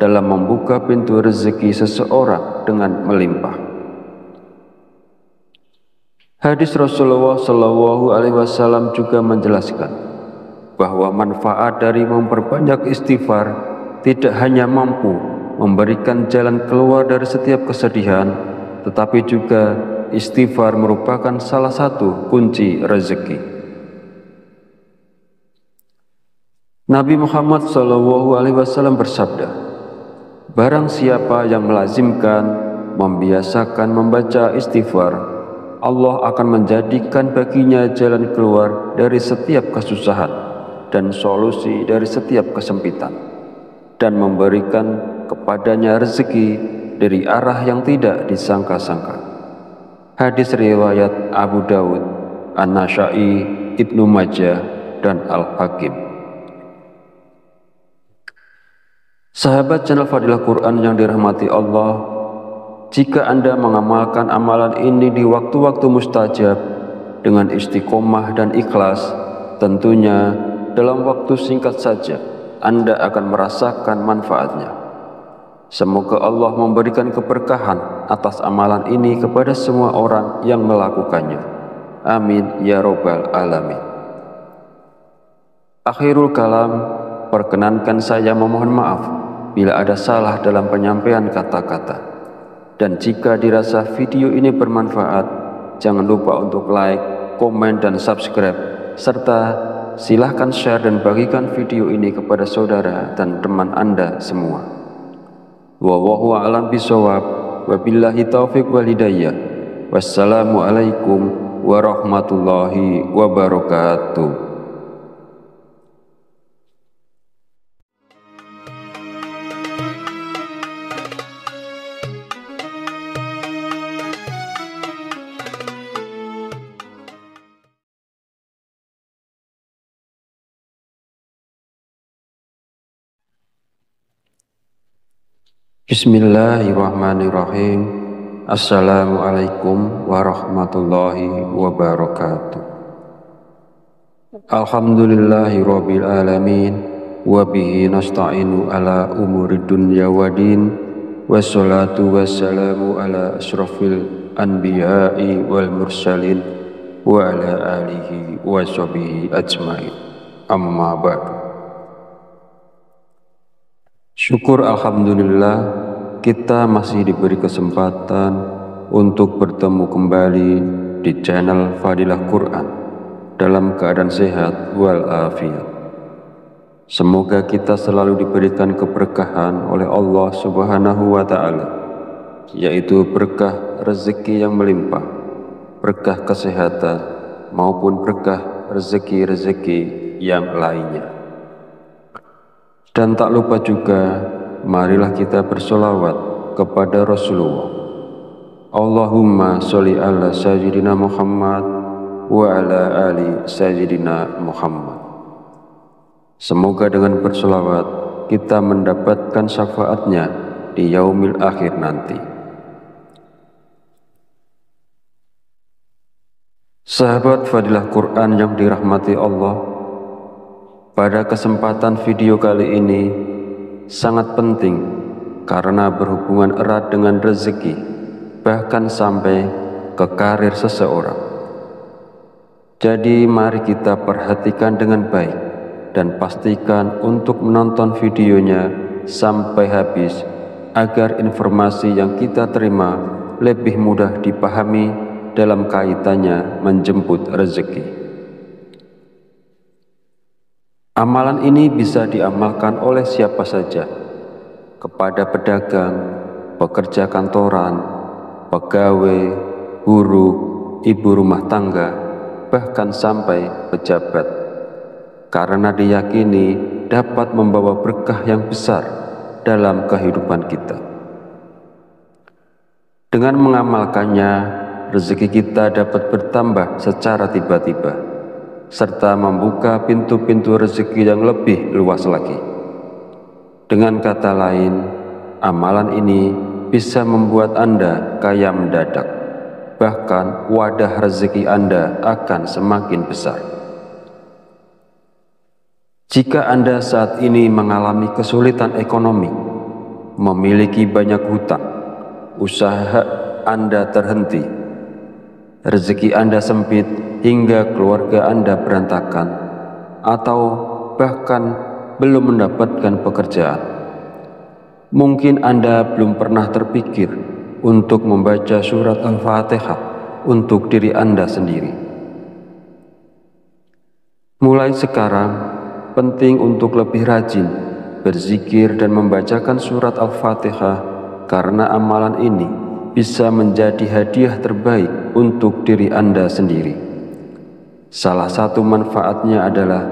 dalam membuka pintu rezeki seseorang dengan melimpah. Hadis Rasulullah SAW juga menjelaskan bahwa manfaat dari memperbanyak istighfar tidak hanya mampu memberikan jalan keluar dari setiap kesedihan, tetapi juga istighfar merupakan salah satu kunci rezeki. Nabi Muhammad SAW bersabda, "Barang siapa yang melazimkan, membiasakan membaca istighfar, Allah akan menjadikan baginya jalan keluar dari setiap kesusahan dan solusi dari setiap kesempitan, dan memberikan kepadanya rezeki dari arah yang tidak disangka-sangka." Hadis riwayat Abu Dawud, An-Nasa'i, Ibnu Majah, dan Al-Hakim. Sahabat channel Fadilah Quran yang dirahmati Allah, jika Anda mengamalkan amalan ini di waktu-waktu mustajab dengan istiqomah dan ikhlas, tentunya dalam waktu singkat saja Anda akan merasakan manfaatnya. Semoga Allah memberikan keberkahan atas amalan ini kepada semua orang yang melakukannya. Amin ya Rabbal Alamin. Akhirul kalam, perkenankan saya memohon maaf bila ada salah dalam penyampaian kata-kata. Dan jika dirasa video ini bermanfaat, jangan lupa untuk like, komen, dan subscribe, serta silahkan share dan bagikan video ini kepada saudara dan teman Anda semua. Wallahu a'lam bishawab, wabillahi taufiq wal hidayah. Wassalamualaikum warahmatullahi wabarakatuh. Bismillahirrahmanirrahim. Assalamualaikum warahmatullahi wabarakatuh. Alhamdulillahi rabbil alamin, wa bihi nasta'inu ala umuri dunya waddin, wassalatu wassalamu ala asyrafil anbiya'i wal mursalin, wa ala alihi wa sahbihi ajmain. Amma ba'du. Syukur alhamdulillah, kita masih diberi kesempatan untuk bertemu kembali di channel Fadilah Quran dalam keadaan sehat walafiat. Semoga kita selalu diberikan keberkahan oleh Allah Subhanahu wa Ta'ala, yaitu berkah rezeki yang melimpah, berkah kesehatan, maupun berkah rezeki-rezeki yang lainnya. Dan tak lupa juga, marilah kita bersolawat kepada Rasulullah. Allahumma sholli ala sayyidina Muhammad wa ala ali sayyidina Muhammad. Semoga dengan bersolawat kita mendapatkan syafaatnya di yaumil akhir nanti. Sahabat Fadilah Quran yang dirahmati Allah, pada kesempatan video kali ini sangat penting karena berhubungan erat dengan rezeki, bahkan sampai ke karir seseorang. Jadi mari kita perhatikan dengan baik dan pastikan untuk menonton videonya sampai habis agar informasi yang kita terima lebih mudah dipahami dalam kaitannya menjemput rezeki. Amalan ini bisa diamalkan oleh siapa saja, kepada pedagang, pekerja kantoran, pegawai, guru, ibu rumah tangga, bahkan sampai pejabat, karena diyakini dapat membawa berkah yang besar dalam kehidupan kita. Dengan mengamalkannya, rezeki kita dapat bertambah secara tiba-tiba, serta membuka pintu-pintu rezeki yang lebih luas lagi. Dengan kata lain, amalan ini bisa membuat Anda kaya mendadak, bahkan wadah rezeki Anda akan semakin besar. Jika Anda saat ini mengalami kesulitan ekonomi, memiliki banyak hutang, usaha Anda terhenti, rezeki Anda sempit hingga keluarga Anda berantakan, atau bahkan belum mendapatkan pekerjaan, mungkin Anda belum pernah terpikir untuk membaca surat Al-Fatihah untuk diri Anda sendiri. Mulai sekarang, penting untuk lebih rajin berzikir dan membacakan surat Al-Fatihah, karena amalan ini bisa menjadi hadiah terbaik untuk diri Anda sendiri. Salah satu manfaatnya adalah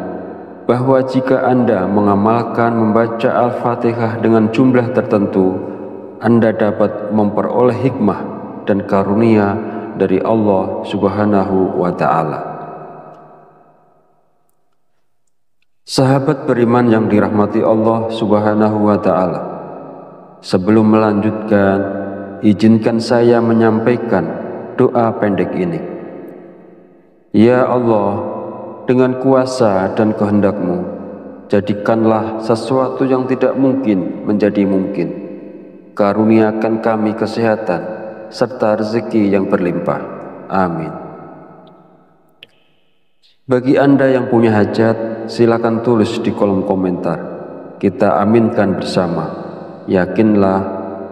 bahwa jika Anda mengamalkan membaca Al-Fatihah dengan jumlah tertentu, Anda dapat memperoleh hikmah dan karunia dari Allah Subhanahu wa Ta'ala. Sahabat beriman yang dirahmati Allah Subhanahu wa Ta'ala, sebelum melanjutkan, izinkan saya menyampaikan doa pendek ini. Ya Allah, dengan kuasa dan kehendak-Mu, jadikanlah sesuatu yang tidak mungkin menjadi mungkin. Karuniakan kami kesehatan serta rezeki yang berlimpah. Amin. Bagi Anda yang punya hajat, silakan tulis di kolom komentar. Kita aminkan bersama. Yakinlah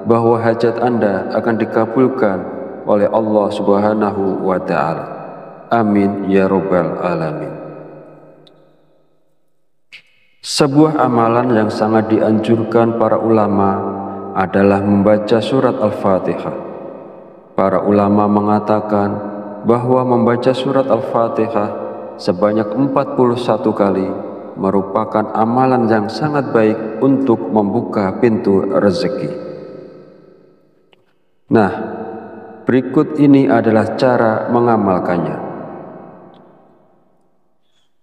bahwa hajat Anda akan dikabulkan oleh Allah Subhanahu wa Ta'ala. Amin ya Rabbal Alamin. Sebuah amalan yang sangat dianjurkan para ulama adalah membaca surat Al-Fatihah. Para ulama mengatakan bahwa membaca surat Al-Fatihah sebanyak 41 kali merupakan amalan yang sangat baik untuk membuka pintu rezeki. Nah, berikut ini adalah cara mengamalkannya.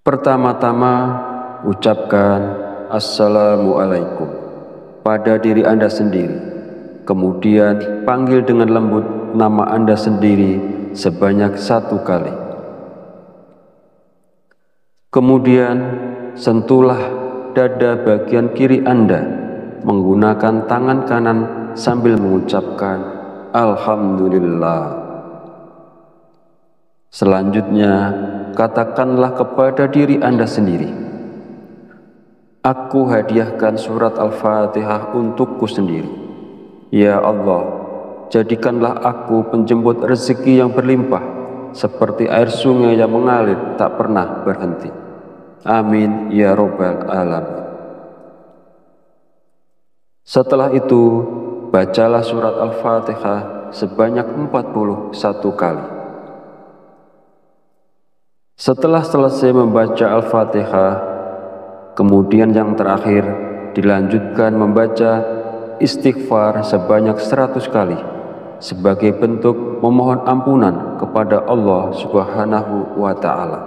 Pertama-tama, ucapkan Assalamualaikum pada diri Anda sendiri. Kemudian panggil dengan lembut nama Anda sendiri sebanyak 1 kali. Kemudian sentuhlah dada bagian kiri Anda menggunakan tangan kanan sambil mengucapkan Alhamdulillah. Selanjutnya, katakanlah kepada diri Anda sendiri, aku hadiahkan surat Al-Fatihah untukku sendiri. Ya Allah, jadikanlah aku penjemput rezeki yang berlimpah, seperti air sungai yang mengalir tak pernah berhenti. Amin ya Rabbal Alamin. Setelah itu, bacalah surat Al-Fatihah sebanyak 41 kali. Setelah selesai membaca Al-Fatihah, kemudian yang terakhir dilanjutkan membaca istighfar sebanyak 100 kali sebagai bentuk memohon ampunan kepada Allah Subhanahu wa Ta'ala.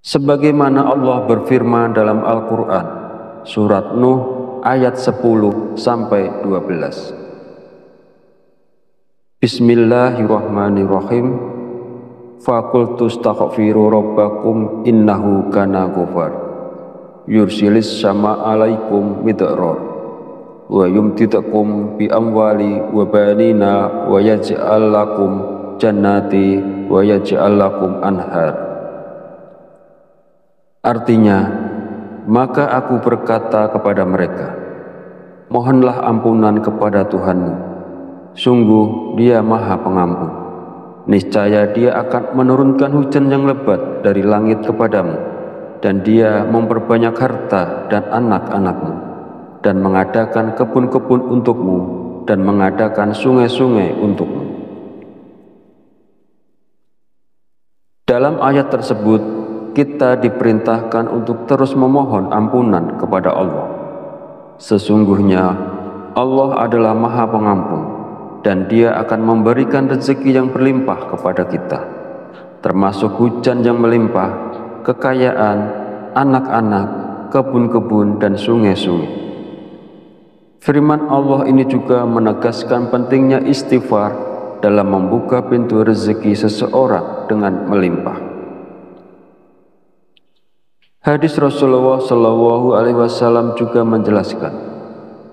Sebagaimana Allah berfirman dalam Al-Quran, surat Nuh ayat 10-12. Bismillahirrahmanirrahim. Faqultu astaghfiru rabbakum innahu kana ghafar. Yursilis sama alaikum midrar. Wa yumtidakum bi amwali wa banina wa yaj'al lakum jannati wa yaj'al lakum anhar. Artinya, maka aku berkata kepada mereka, mohonlah ampunan kepada Tuhanmu. Sungguh Dia Maha Pengampun. Niscaya Dia akan menurunkan hujan yang lebat dari langit kepadamu dan Dia memperbanyak harta dan anak-anakmu, dan mengadakan kebun-kebun untukmu, dan mengadakan sungai-sungai untukmu. Dalam ayat tersebut, kita diperintahkan untuk terus memohon ampunan kepada Allah. Sesungguhnya Allah adalah Maha Pengampun, dan Dia akan memberikan rezeki yang berlimpah kepada kita, termasuk hujan yang melimpah, kekayaan, anak-anak, kebun-kebun, dan sungai-sungai. Firman Allah ini juga menegaskan pentingnya istighfar dalam membuka pintu rezeki seseorang dengan melimpah. Hadis Rasulullah SAW juga menjelaskan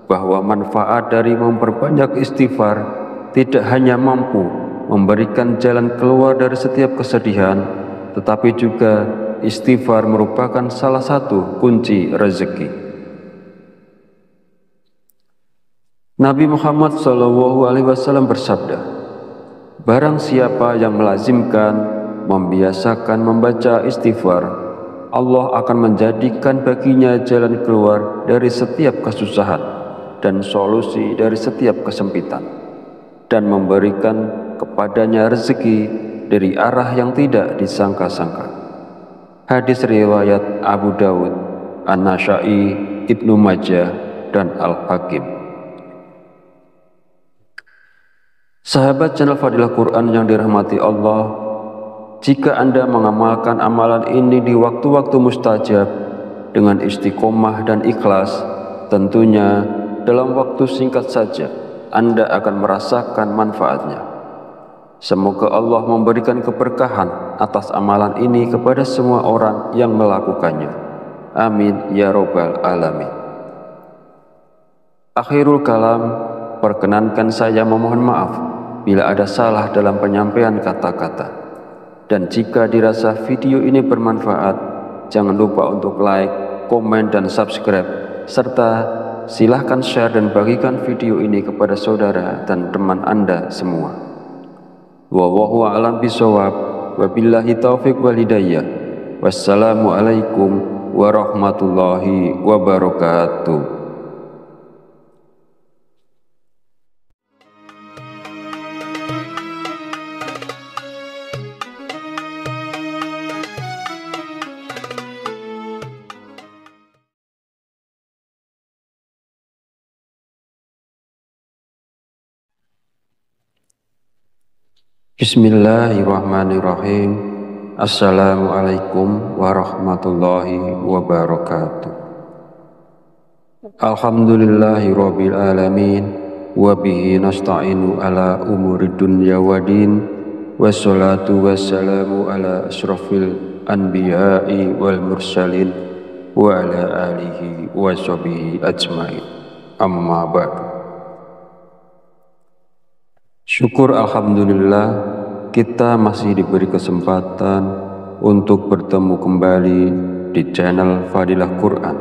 bahwa manfaat dari memperbanyak istighfar tidak hanya mampu memberikan jalan keluar dari setiap kesedihan, tetapi juga istighfar merupakan salah satu kunci rezeki. Nabi Muhammad SAW bersabda, "Barang siapa yang melazimkan, membiasakan membaca istighfar, Allah akan menjadikan baginya jalan keluar dari setiap kesusahan dan solusi dari setiap kesempitan, dan memberikan kepadanya rezeki dari arah yang tidak disangka-sangka." Hadis riwayat Abu Dawud, An-Nasa'i, Ibnu Majah, dan Al-Hakim. Sahabat channel Fadilah Quran yang dirahmati Allah, jika Anda mengamalkan amalan ini di waktu-waktu mustajab dengan istiqomah dan ikhlas, tentunya dalam waktu singkat saja Anda akan merasakan manfaatnya. Semoga Allah memberikan keberkahan atas amalan ini kepada semua orang yang melakukannya. Amin ya robbal alamin. Akhirul kalam, perkenankan saya memohon maaf bila ada salah dalam penyampaian kata-kata. Dan jika dirasa video ini bermanfaat, jangan lupa untuk like, komen, dan subscribe, serta silahkan share dan bagikan video ini kepada saudara dan teman Anda semua. Wallahu a'lam bishawab, wabillahi taufiq wal hidayah. Wassalamualaikum warahmatullahi wabarakatuh. Bismillahirrahmanirrahim. Assalamualaikum warahmatullahi wabarakatuh. Alhamdulillahirabbil alamin, wa bihi nasta'inu ala umuri dunya waddin, wassalatu wassalamu ala asyrafil anbiya'i wal mursalin wa ala alihi wa sahbihi ajmain. Amma ba'du. Syukur alhamdulillah, kita masih diberi kesempatan untuk bertemu kembali di channel Fadilah Quran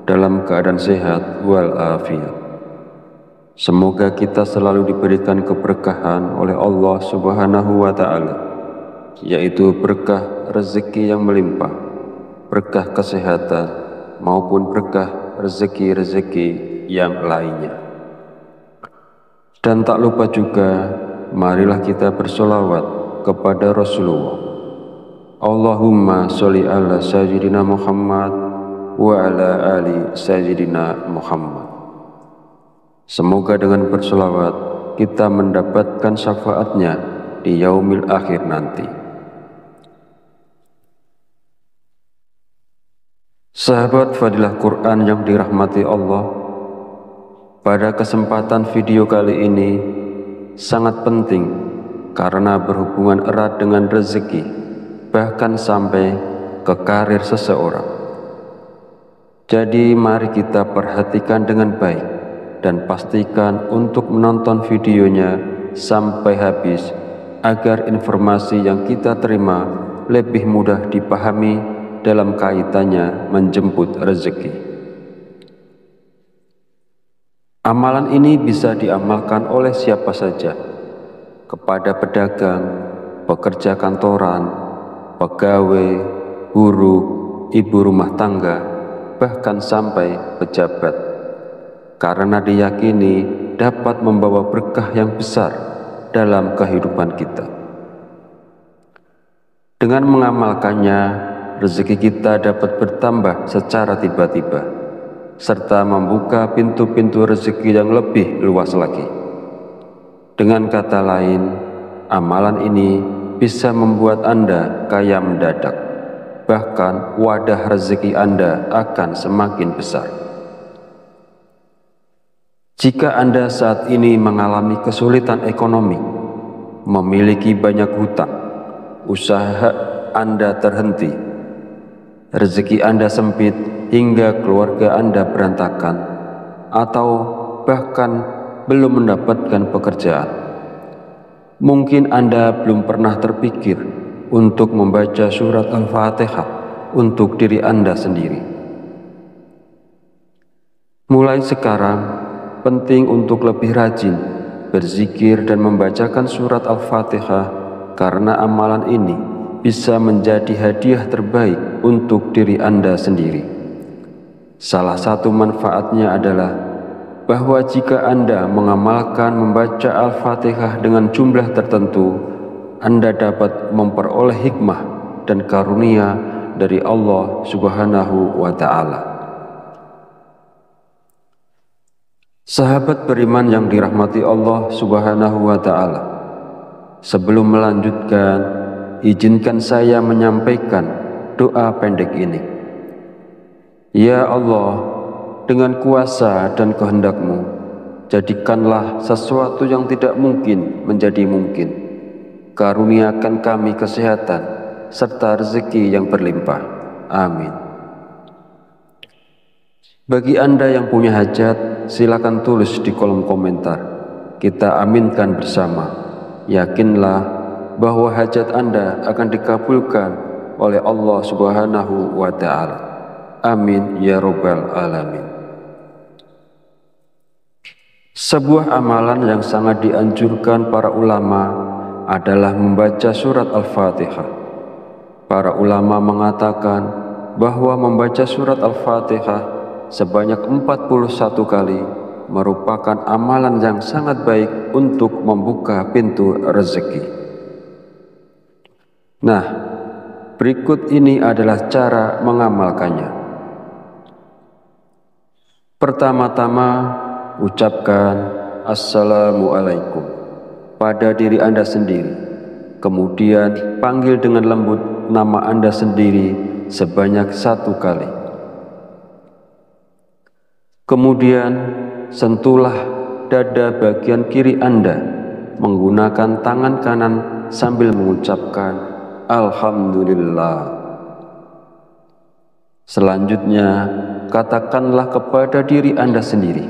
dalam keadaan sehat walafiat. Semoga kita selalu diberikan keberkahan oleh Allah Subhanahu wa Ta'ala, yaitu berkah rezeki yang melimpah, berkah kesehatan, maupun berkah rezeki-rezeki yang lainnya. Dan tak lupa juga, marilah kita bersolawat kepada Rasulullah. Allahumma sholli ala sayyidina Muhammad wa ala ali sayyidina Muhammad. Semoga dengan bersolawat kita mendapatkan syafaatnya di yaumil akhir nanti. Sahabat Fadilah Quran yang dirahmati Allah, pada kesempatan video kali ini sangat penting karena berhubungan erat dengan rezeki, bahkan sampai ke karir seseorang. Jadi mari kita perhatikan dengan baik dan pastikan untuk menonton videonya sampai habis agar informasi yang kita terima lebih mudah dipahami dalam kaitannya menjemput rezeki. Amalan ini bisa diamalkan oleh siapa saja, kepada pedagang, pekerja kantoran, pegawai, buruh, ibu rumah tangga, bahkan sampai pejabat, karena diyakini dapat membawa berkah yang besar dalam kehidupan kita. Dengan mengamalkannya, rezeki kita dapat bertambah secara tiba-tiba, serta membuka pintu-pintu rezeki yang lebih luas lagi. Dengan kata lain, amalan ini bisa membuat Anda kaya mendadak, bahkan wadah rezeki Anda akan semakin besar. Jika Anda saat ini mengalami kesulitan ekonomi, memiliki banyak hutang, usaha Anda terhenti, rezeki Anda sempit hingga keluarga Anda berantakan, atau bahkan belum mendapatkan pekerjaan, mungkin Anda belum pernah terpikir untuk membaca surat Al-Fatihah untuk diri Anda sendiri. Mulai sekarang, penting untuk lebih rajin berzikir dan membacakan surat Al-Fatihah, karena amalan ini bisa menjadi hadiah terbaik untuk diri Anda sendiri. Salah satu manfaatnya adalah bahwa jika Anda mengamalkan membaca Al-Fatihah dengan jumlah tertentu, Anda dapat memperoleh hikmah dan karunia dari Allah Subhanahu wa Ta'ala. Sahabat beriman yang dirahmati Allah Subhanahu wa Ta'ala, sebelum melanjutkan, izinkan saya menyampaikan doa pendek ini. Ya Allah, dengan kuasa dan kehendak-Mu, jadikanlah sesuatu yang tidak mungkin menjadi mungkin. Karuniakan kami kesehatan serta rezeki yang berlimpah. Amin. Bagi Anda yang punya hajat, silakan tulis di kolom komentar. Kita aminkan bersama. Yakinlah bahwa hajat Anda akan dikabulkan oleh Allah Subhanahu wa Ta'ala. Amin ya Rabbal Alamin. Sebuah amalan yang sangat dianjurkan para ulama adalah membaca surat Al-Fatihah. Para ulama mengatakan bahwa membaca surat Al-Fatihah sebanyak 41 kali merupakan amalan yang sangat baik untuk membuka pintu rezeki. Nah, berikut ini adalah cara mengamalkannya. Pertama-tama, ucapkan Assalamualaikum pada diri Anda sendiri. Kemudian panggil dengan lembut nama Anda sendiri sebanyak 1 kali. Kemudian sentuhlah dada bagian kiri Anda menggunakan tangan kanan sambil mengucapkan Alhamdulillah. Selanjutnya, katakanlah kepada diri Anda sendiri,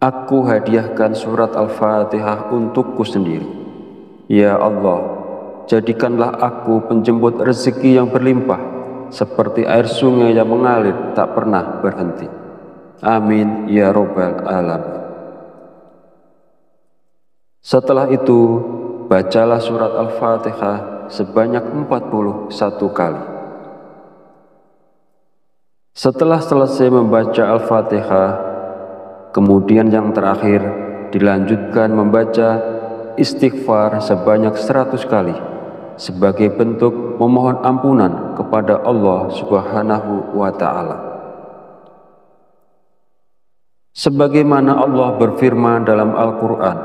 aku hadiahkan surat Al-Fatihah untukku sendiri. Ya Allah, jadikanlah aku penjemput rezeki yang berlimpah, seperti air sungai yang mengalir tak pernah berhenti. Amin ya Rabbal Alamin. Setelah itu, bacalah surat Al-Fatihah sebanyak 41 kali. Setelah selesai membaca Al-Fatihah, kemudian yang terakhir dilanjutkan membaca istighfar sebanyak 100 kali sebagai bentuk memohon ampunan kepada Allah Subhanahu wa Ta'ala. Sebagaimana Allah berfirman dalam Al-Quran,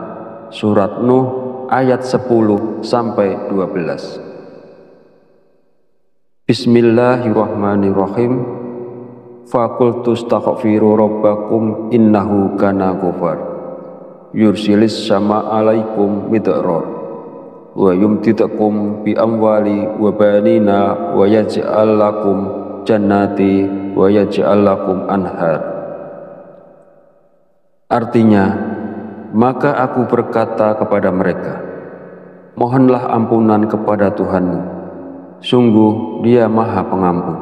surat Nuh ayat 10-12. Bismillahirrahmanirrahim. Faqultu astaghfiru rabbakum innahu kana ghafar. Yursilis sama alaikum midrar. Wa yumtidakum bi amwali wa banina wa yaj'al lakum jannati wa yaj'al lakum anhar. Artinya, maka aku berkata kepada mereka, mohonlah ampunan kepada Tuhanmu. Sungguh Dia Maha Pengampun.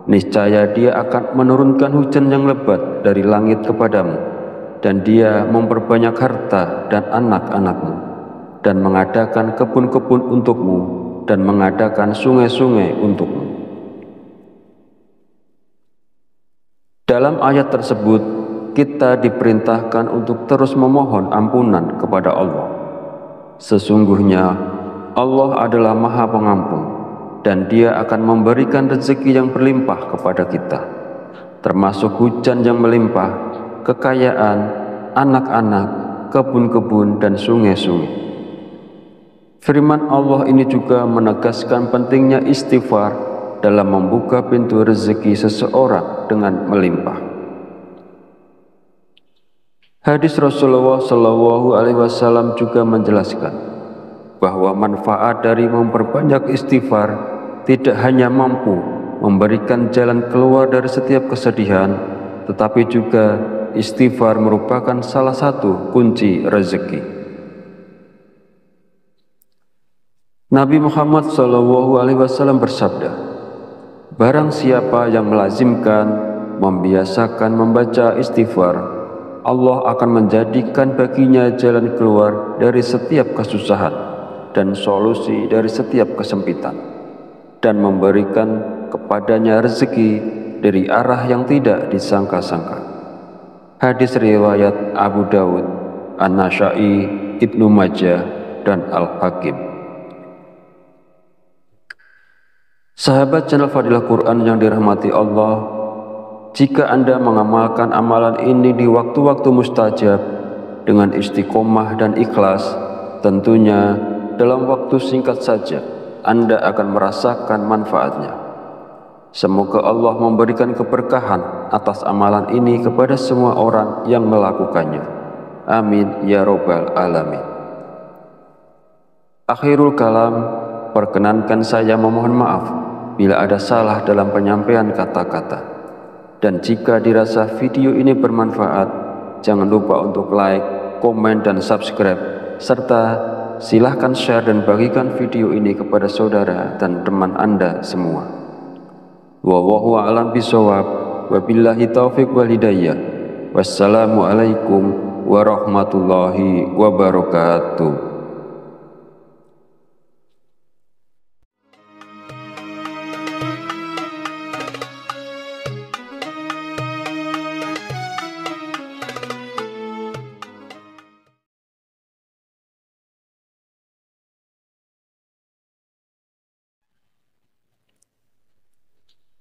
Niscaya Dia akan menurunkan hujan yang lebat dari langit kepadamu, dan Dia memperbanyak harta dan anak-anakmu, dan mengadakan kebun-kebun untukmu, dan mengadakan sungai-sungai untukmu. Dalam ayat tersebut, kita diperintahkan untuk terus memohon ampunan kepada Allah. Sesungguhnya Allah adalah Maha Pengampun, dan Dia akan memberikan rezeki yang berlimpah kepada kita, termasuk hujan yang melimpah, kekayaan, anak-anak, kebun-kebun, dan sungai-sungai. Firman Allah ini juga menegaskan pentingnya istighfar dalam membuka pintu rezeki seseorang dengan melimpah. Hadis Rasulullah Shallallahu Alaihi Wasallam juga menjelaskan bahwa manfaat dari memperbanyak istighfar tidak hanya mampu memberikan jalan keluar dari setiap kesedihan, tetapi juga istighfar merupakan salah satu kunci rezeki. Nabi Muhammad SAW bersabda, barang siapa yang melazimkan, membiasakan membaca istighfar, Allah akan menjadikan baginya jalan keluar dari setiap kesusahan dan solusi dari setiap kesempitan, dan memberikan kepadanya rezeki dari arah yang tidak disangka-sangka. Hadis riwayat Abu Dawud, An-Nasa'i, Ibnu Majah, dan Al-Hakim. Sahabat channel Fadilah Quran yang dirahmati Allah, jika Anda mengamalkan amalan ini di waktu-waktu mustajab dengan istiqomah dan ikhlas, tentunya dalam waktu singkat saja Anda akan merasakan manfaatnya. Semoga Allah memberikan keberkahan atas amalan ini kepada semua orang yang melakukannya. Amin ya robbal alamin. Akhirul kalam, perkenankan saya memohon maaf bila ada salah dalam penyampaian kata-kata. Dan jika dirasa video ini bermanfaat, jangan lupa untuk like, komen, dan subscribe, serta silahkan share dan bagikan video ini kepada saudara dan teman Anda semua. Wallahu a'lam bishawab, wabillahi taufiq wal hidayah. Wassalamualaikum warahmatullahi wabarakatuh.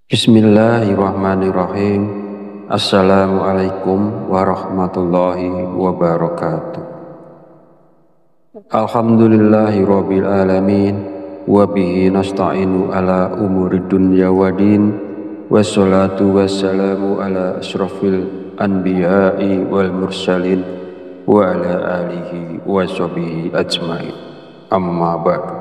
Bismillahirrahmanirrahim. Assalamualaikum warahmatullahi wabarakatuh. Alhamdulillahi rabbil alamin, wabihi nasta'inu ala umuri dunya wadin, wassalatu wassalamu ala ashrafil anbiya'i wal mursalin wa ala alihi wa sahbihi ajmain. Amma ba'du.